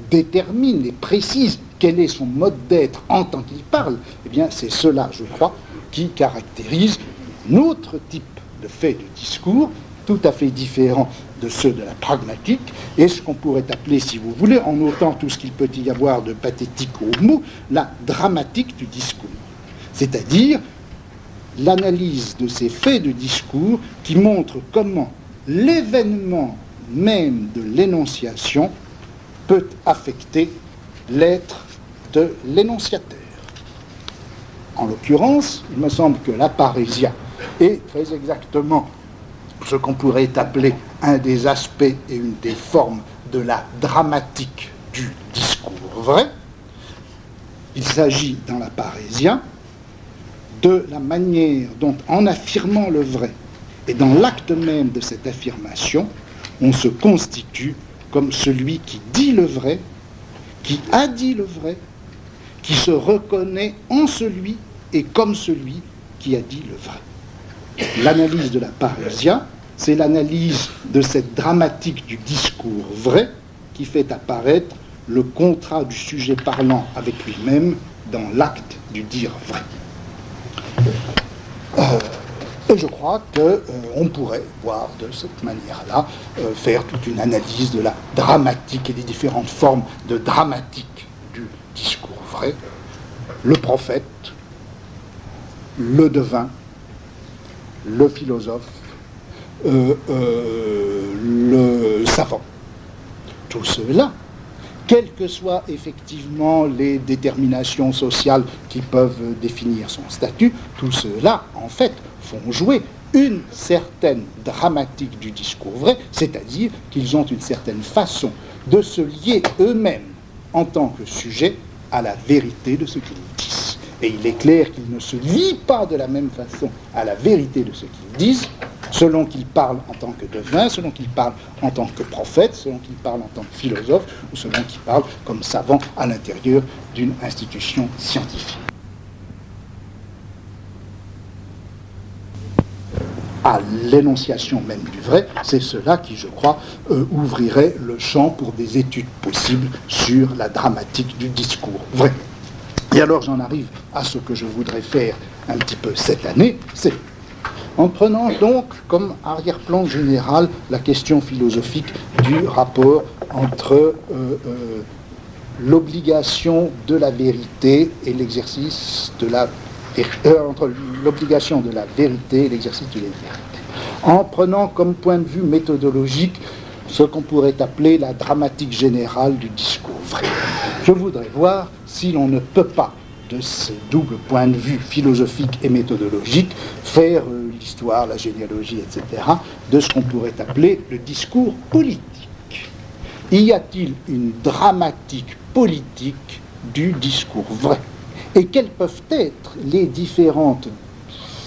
détermine et précise quel est son mode d'être en tant qu'il parle, eh bien c'est cela, je crois, qui caractérise un autre type de fait de discours, tout à fait différent de ceux de la pragmatique, et ce qu'on pourrait appeler, si vous voulez, en notant tout ce qu'il peut y avoir de pathétique au mot, la dramatique du discours. C'est-à-dire l'analyse de ces faits de discours qui montrent comment l'événement même de l'énonciation peut affecter l'être de l'énonciateur. En l'occurrence, il me semble que la parésia est très exactement ce qu'on pourrait appeler un des aspects et une des formes de la dramatique du discours vrai. Il s'agit dans la parésia de la manière dont, en affirmant le vrai, et dans l'acte même de cette affirmation, on se constitue comme celui qui dit le vrai, qui a dit le vrai, qui se reconnaît en celui et comme celui qui a dit le vrai. L'analyse de la parésia, c'est l'analyse de cette dramatique du discours vrai qui fait apparaître le contrat du sujet parlant avec lui-même dans l'acte du dire vrai. Et je crois qu'on pourrait voir de cette manière-là, faire toute une analyse de la dramatique et des différentes formes de dramatique du discours vrai. Le prophète, le devin, le philosophe, le savant. Tout cela, quelles que soient effectivement les déterminations sociales qui peuvent définir son statut, tout cela, en fait, font jouer une certaine dramatique du discours vrai, c'est-à-dire qu'ils ont une certaine façon de se lier eux-mêmes en tant que sujet à la vérité de ce qu'ils disent. Et il est clair qu'ils ne se lient pas de la même façon à la vérité de ce qu'ils disent, selon qu'ils parlent en tant que devins, selon qu'ils parlent en tant que prophètes, selon qu'ils parlent en tant que philosophes, ou selon qu'ils parlent comme savants à l'intérieur d'une institution scientifique. À l'énonciation même du vrai, c'est cela qui, je crois, ouvrirait le champ pour des études possibles sur la dramatique du discours vrai. Et alors j'en arrive à ce que je voudrais faire un petit peu cette année, c'est en prenant donc comme arrière-plan général la question philosophique du rapport entre l'obligation de la vérité et l'exercice de la entre l'obligation de la vérité et l'exercice de la vérité. En prenant comme point de vue méthodologique ce qu'on pourrait appeler la dramatique générale du discours vrai. Je voudrais voir si l'on ne peut pas, de ces doubles points de vue philosophiques et méthodologiques, faire l'histoire, la généalogie, etc., de ce qu'on pourrait appeler le discours politique. Y a-t-il une dramatique politique du discours vrai? Et quelles peuvent être les différentes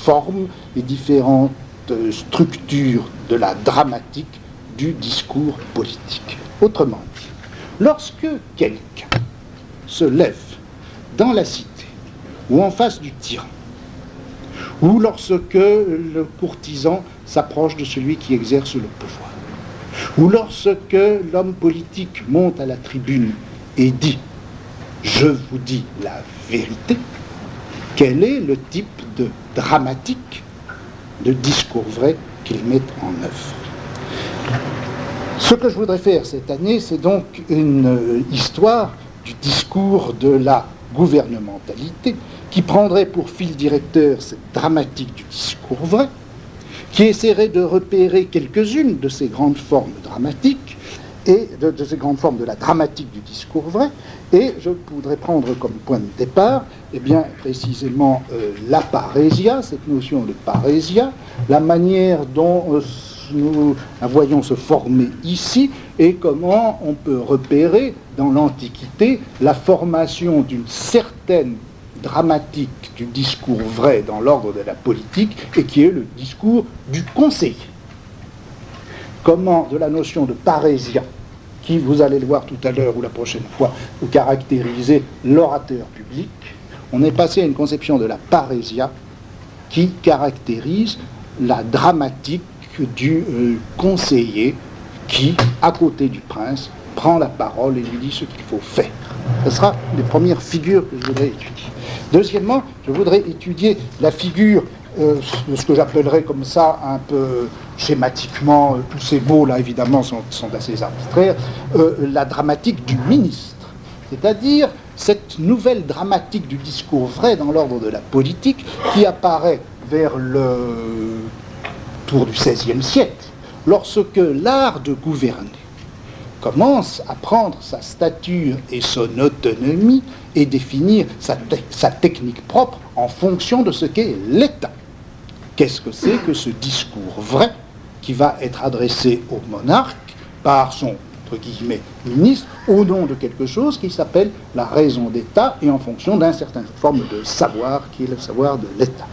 formes, les différentes structures de la dramatique du discours politique? Autrement dit, lorsque quelqu'un se lève dans la cité ou en face du tyran, ou lorsque le courtisan s'approche de celui qui exerce le pouvoir, ou lorsque l'homme politique monte à la tribune et dit « Je vous dis la vérité », quel est le type de dramatique, de discours vrai qu'il met en œuvre? Ce que je voudrais faire cette année, c'est donc une histoire du discours de la gouvernementalité qui prendrait pour fil directeur cette dramatique du discours vrai, qui essaierait de repérer quelques-unes de ces grandes formes dramatiques et de ces grandes formes de la dramatique du discours vrai, et je voudrais prendre comme point de départ, eh bien, précisément la parésia, cette notion de parésia, la manière dont nous la voyons se former ici, et comment on peut repérer dans l'Antiquité la formation d'une certaine dramatique du discours vrai dans l'ordre de la politique, et qui est le discours du conseiller. Comment de la notion de parésia, qui, vous allez le voir tout à l'heure ou la prochaine fois, vous caractérisez l'orateur public, on est passé à une conception de la parésia qui caractérise la dramatique du conseiller qui, à côté du prince, prend la parole et lui dit ce qu'il faut faire. Ce sera les premières figures que je voudrais étudier. Deuxièmement, je voudrais étudier la figure de ce que j'appellerais comme ça, un peu schématiquement, tous ces mots-là, évidemment, sont assez abstraits, la dramatique du ministre. C'est-à-dire cette nouvelle dramatique du discours vrai dans l'ordre de la politique qui apparaît vers le tour du XVIe siècle, lorsque l'art de gouverner commence à prendre sa stature et son autonomie et définir sa technique propre en fonction de ce qu'est l'État. Qu'est-ce que c'est que ce discours vrai qui va être adressé au monarque par son, entre guillemets, ministre, au nom de quelque chose qui s'appelle la raison d'État et en fonction d'une certaine forme de savoir qui est le savoir de l'État.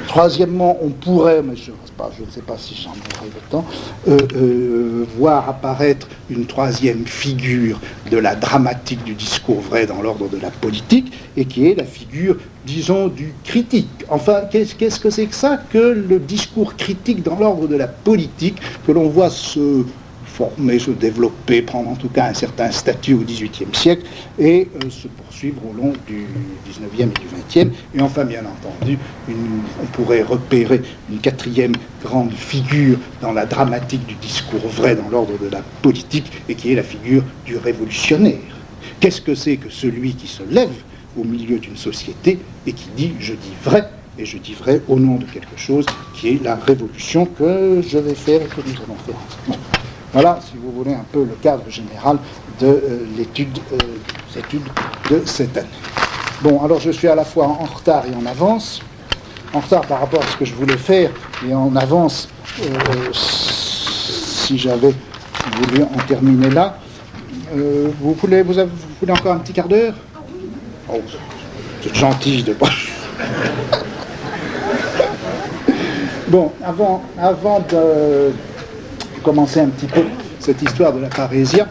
Troisièmement, on pourrait, mais je ne sais pas si j'en aurai le temps, voir apparaître une troisième figure de la dramatique du discours vrai dans l'ordre de la politique, et qui est la figure, disons, du critique. Enfin, qu'est-ce que c'est que ça que le discours critique dans l'ordre de la politique, que l'on voit se former, se développer, prendre en tout cas un certain statut au XVIIIe siècle et se poursuivre au long du XIXe et du XXe. Et enfin, bien entendu, on pourrait repérer une quatrième grande figure dans la dramatique du discours vrai dans l'ordre de la politique, et qui est la figure du révolutionnaire. Qu'est-ce que c'est que celui qui se lève au milieu d'une société et qui dit « je dis vrai », et je dis vrai au nom de quelque chose qui est la révolution que je vais faire et que nous allons faire ensemble. Voilà, si vous voulez, un peu le cadre général de l'étude de cette année. Bon, alors je suis à la fois en retard et en avance. En retard par rapport à ce que je voulais faire, et en avance si j'avais voulu en terminer là. Vous voulez encore un petit quart d'heure? Oh, C'est gentil de pas. Bon, avant de commencer un petit peu cette histoire de la parésia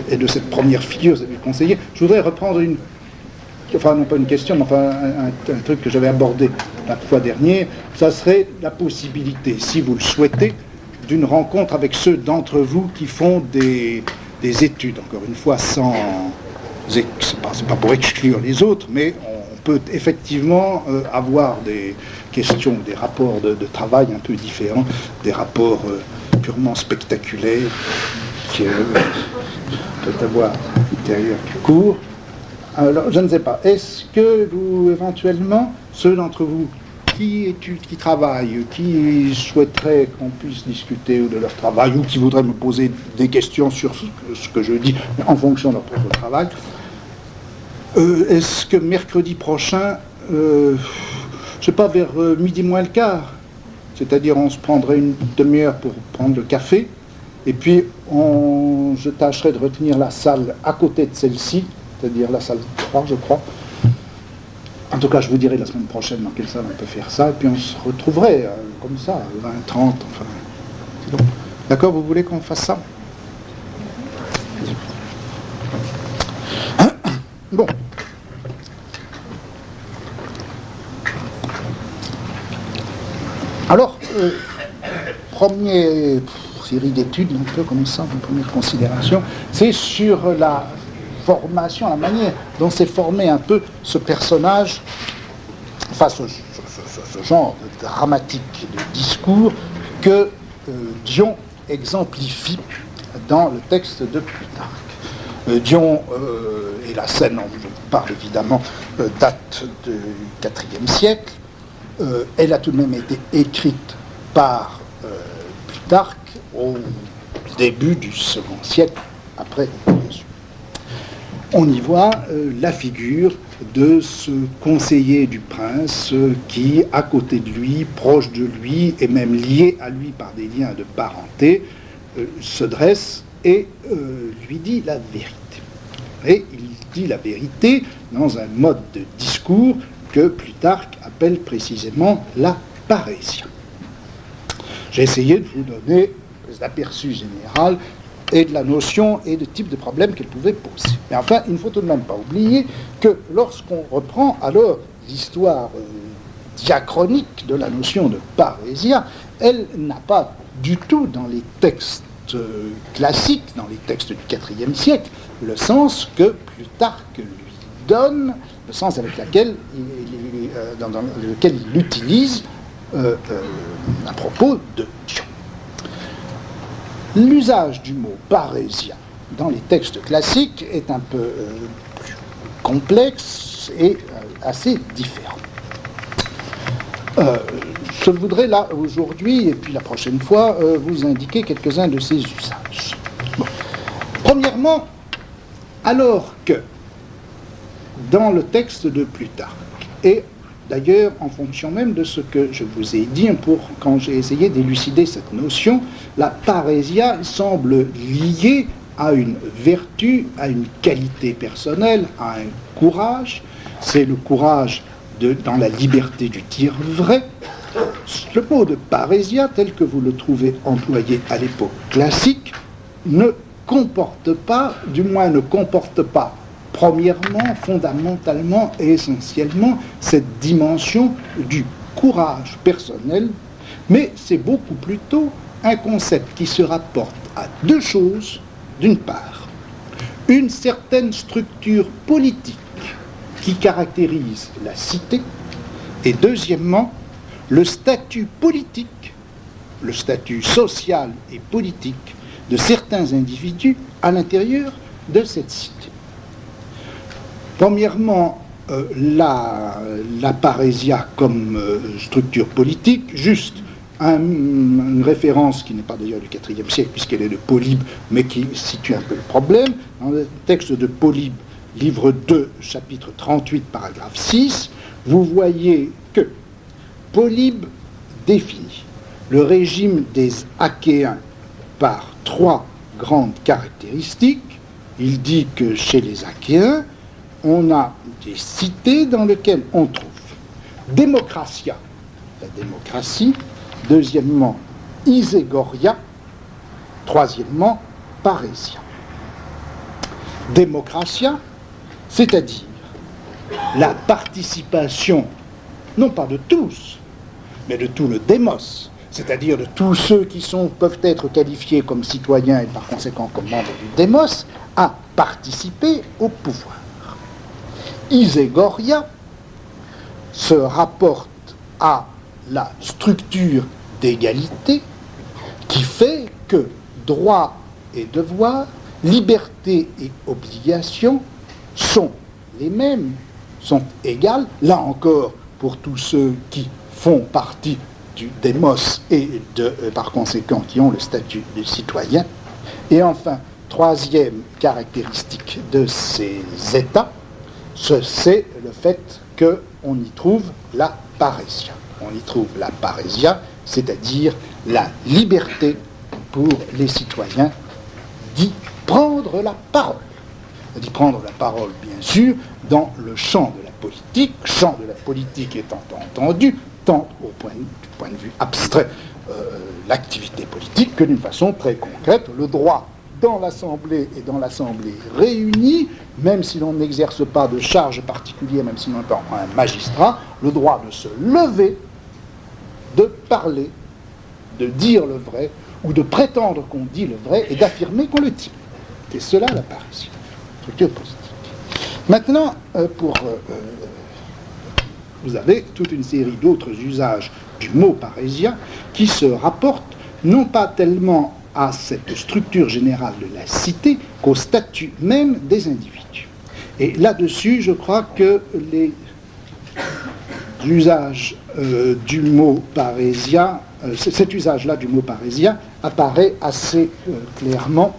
et de cette première figure, vous avez conseillé, je voudrais reprendre non pas une question, mais enfin un truc que j'avais abordé la fois dernière. Ça serait la possibilité, si vous le souhaitez, d'une rencontre avec ceux d'entre vous qui font des études, encore une fois, sans... C'est pas pour exclure les autres, mais on peut effectivement avoir des questions, des rapports de travail un peu différents, des rapports purement spectaculaires qui peut avoir ultérieur du cours. Alors, je ne sais pas, est-ce que vous, éventuellement, ceux d'entre vous qui étudient, qui travaillent, qui souhaiteraient qu'on puisse discuter de leur travail, ou qui voudraient me poser des questions sur ce que je dis en fonction de leur propre travail, est-ce que mercredi prochain, je ne sais pas, vers midi moins le quart, c'est-à-dire on se prendrait une demi-heure pour prendre le café, et puis je tâcherai de retenir la salle à côté de celle-ci, c'est-à-dire la salle 3, je crois. En tout cas, je vous dirai la semaine prochaine dans quelle salle on peut faire ça, et puis on se retrouverait comme ça, 20, 30, enfin. C'est bon. D'accord, vous voulez qu'on fasse ça? Bon. Alors, première série d'études, un peu comme ça, une première considération, c'est sur la formation, la manière dont s'est formé un peu ce personnage, enfin ce genre de dramatique de discours que Dion exemplifie dans le texte de Plutarque. Dion et la scène dont je parle évidemment date du IVe siècle. Elle a tout de même été écrite par Plutarque au début du second siècle après Jésus. On y voit la figure de ce conseiller du prince qui, à côté de lui, proche de lui et même lié à lui par des liens de parenté, se dresse et lui dit la vérité. Et il dit la vérité dans un mode de discours que Plutarque appelle précisément la parésia. J'ai essayé de vous donner un aperçu général et de la notion et du type de problème qu'elle pouvait poser. Mais enfin, il ne faut tout de même pas oublier que lorsqu'on reprend alors l'histoire diachronique de la notion de parésia, elle n'a pas du tout dans les textes classiques, dans les textes du IVe siècle, le sens que Plutarque lui donne, le sens avec lequel il l'utilise à propos de Dion. L'usage du mot parésia dans les textes classiques est un peu plus complexe et assez différent. Je voudrais là, aujourd'hui, et puis la prochaine fois, vous indiquer quelques-uns de ces usages. Bon. Premièrement, alors que dans le texte de Plutarque, et d'ailleurs en fonction même de ce que je vous ai dit quand j'ai essayé d'élucider cette notion, la parésia semble liée à une vertu, à une qualité personnelle, à un courage. C'est le courage dans la liberté du dire vrai. Le mot de parésia, tel que vous le trouvez employé à l'époque classique, ne comporte pas, premièrement, fondamentalement et essentiellement, cette dimension du courage personnel, mais c'est beaucoup plutôt un concept qui se rapporte à deux choses. D'une part, une certaine structure politique qui caractérise la cité, et deuxièmement, le statut politique, le statut social et politique de certains individus à l'intérieur de cette cité. Premièrement, la parésia comme structure politique, juste une référence qui n'est pas d'ailleurs du IVe siècle puisqu'elle est de Polybe, mais qui situe un peu le problème. Dans le texte de Polybe, livre 2, chapitre 38, paragraphe 6, vous voyez que Polybe définit le régime des Achéens par trois grandes caractéristiques. Il dit que chez les Achéens, on a des cités dans lesquelles on trouve démocratia, la démocratie, deuxièmement, iségoria, troisièmement, parésia. Démocratia, c'est-à-dire la participation, non pas de tous, mais de tout le démos, c'est-à-dire de tous ceux qui peuvent être qualifiés comme citoyens et par conséquent comme membres du démos, à participer au pouvoir. Iségoria se rapporte à la structure d'égalité qui fait que droits et devoirs, liberté et obligations sont les mêmes, sont égales, là encore pour tous ceux qui font partie du démos et par conséquent qui ont le statut de citoyen. Et enfin, troisième caractéristique de ces États, c'est le fait qu'on y trouve la parésia. On y trouve la parésia, c'est-à-dire la liberté pour les citoyens d'y prendre la parole. D'y prendre la parole, bien sûr, dans le champ de la politique étant entendu, tant du point de vue abstrait, l'activité politique, que d'une façon très concrète, le droit dans l'Assemblée et dans l'Assemblée réunie, même si l'on n'exerce pas de charge particulière, même si l'on n'est pas un magistrat, le droit de se lever, de parler, de dire le vrai, ou de prétendre qu'on dit le vrai et d'affirmer qu'on le dit. C'est cela la parésia, structure politique. Maintenant, vous avez toute une série d'autres usages du mot parésia qui se rapportent non pas tellement à cette structure générale de la cité qu'au statut même des individus. Et là-dessus, je crois que les usages du mot parésia, cet usage-là du mot parésia apparaît assez clairement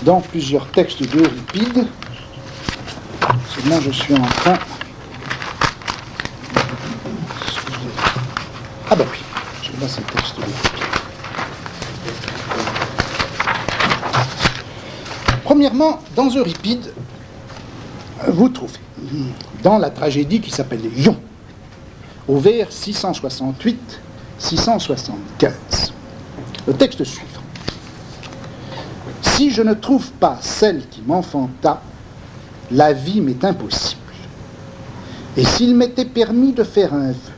dans plusieurs textes d'Euripide. Seulement, je suis en train... Ah ben oui, là c'est le texte d'Euripide. Premièrement, dans Euripide, vous trouvez, dans la tragédie qui s'appelle Ion, au vers 668-675, le texte suivant. Si je ne trouve pas celle qui m'enfanta, la vie m'est impossible. Et s'il m'était permis de faire un vœu,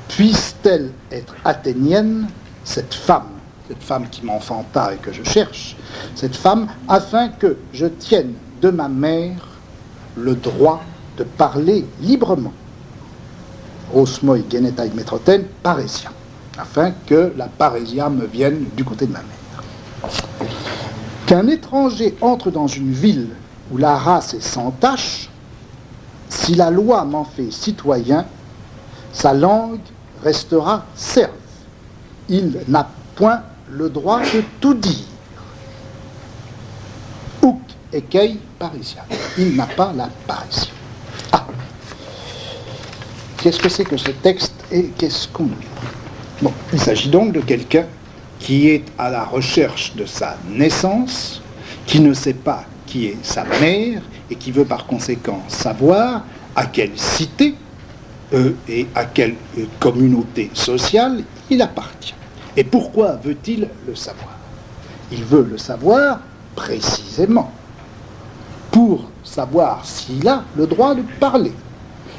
puisse-t-elle être athénienne, cette femme qui m'enfanta et que je cherche, cette femme, afin que je tienne de ma mère le droit de parler librement. Osmoi genetai metroten parésia, afin que la parésia me vienne du côté de ma mère. Qu'un étranger entre dans une ville où la race est sans tache, si la loi m'en fait citoyen, sa langue restera serve. Il n'a point le droit de tout dire. Ouc ekei parésia. Il n'a pas la parésia. Ah. Qu'est-ce que c'est que ce texte et qu'est-ce qu'on dit? Bon, il s'agit donc de quelqu'un qui est à la recherche de sa naissance, qui ne sait pas qui est sa mère et qui veut par conséquent savoir à quelle cité et à quelle communauté sociale il appartient. Et pourquoi veut-il le savoir? Il veut le savoir précisément pour savoir s'il a le droit de parler.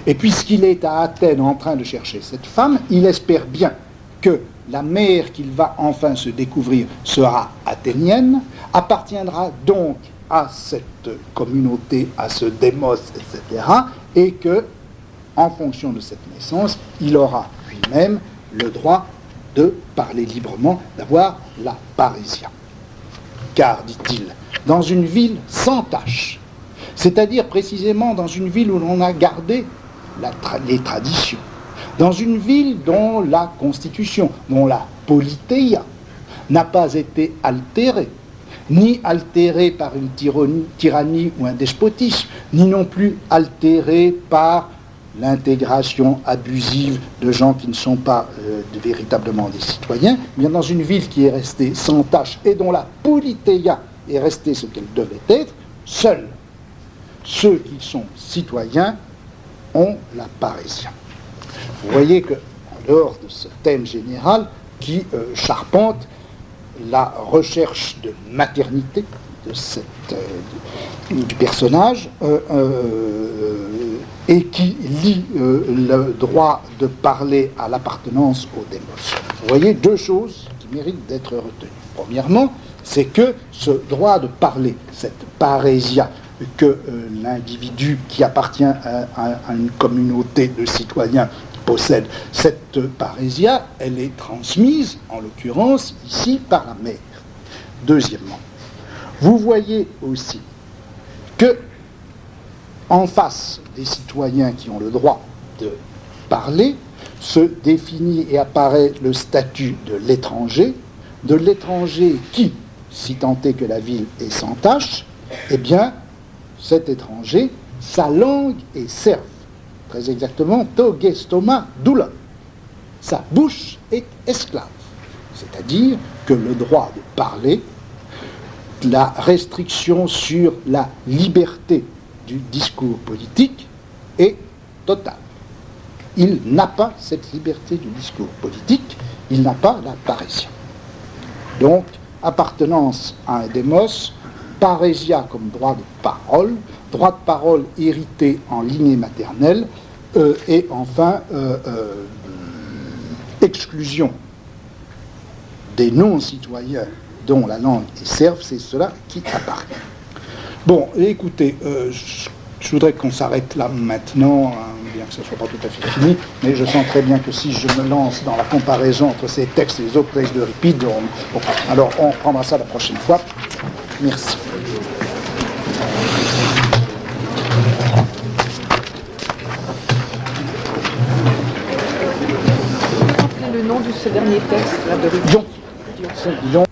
Et puisqu'il est à Athènes en train de chercher cette femme, il espère bien que la mère qu'il va enfin se découvrir sera athénienne, appartiendra donc à cette communauté, à ce démos, etc., et que, en fonction de cette naissance, il aura lui-même le droit de parler librement, d'avoir la parésia. Car, dit-il, dans une ville sans tache, c'est-à-dire précisément dans une ville où l'on a gardé les traditions, dans une ville dont la constitution, dont la politeia n'a pas été altérée, ni altérée par une tyrannie ou un despotisme, ni non plus altérée par l'intégration abusive de gens qui ne sont pas véritablement des citoyens, mais dans une ville qui est restée sans tache et dont la politeia est restée ce qu'elle devait être, seul ceux qui sont citoyens ont la parésia. Vous voyez que, en dehors de ce thème général qui charpente la recherche de maternité du personnage et qui lie le droit de parler à l'appartenance au démos. Vous voyez deux choses qui méritent d'être retenues. Premièrement, c'est que ce droit de parler, cette parésia que l'individu qui appartient à une communauté de citoyens possède, cette parésia, elle est transmise, en l'occurrence, ici, par la mère. Deuxièmement, vous voyez aussi que, en face des citoyens qui ont le droit de parler, se définit et apparaît le statut de l'étranger qui, si tant est que la ville est sans tache, eh bien, cet étranger, sa langue est serve. Très exactement, togestoma doula. Sa bouche est esclave. C'est-à-dire que le droit de parler, la restriction sur la liberté du discours politique est totale. Il n'a pas cette liberté du discours politique, il n'a pas la parésia. Donc, appartenance à un démos, parésia comme droit de parole hérité en lignée maternelle, et enfin, exclusion des non-citoyens dont la langue est serve, c'est cela qui apparaît. Bon, écoutez, je voudrais qu'on s'arrête là maintenant, bien que ce ne soit pas tout à fait fini, mais je sens très bien que si je me lance dans la comparaison entre ces textes et les autres textes d'Euripide, alors on reprendra ça la prochaine fois. Merci. Le nom de ce dernier texte là, d'Euripide. Dion.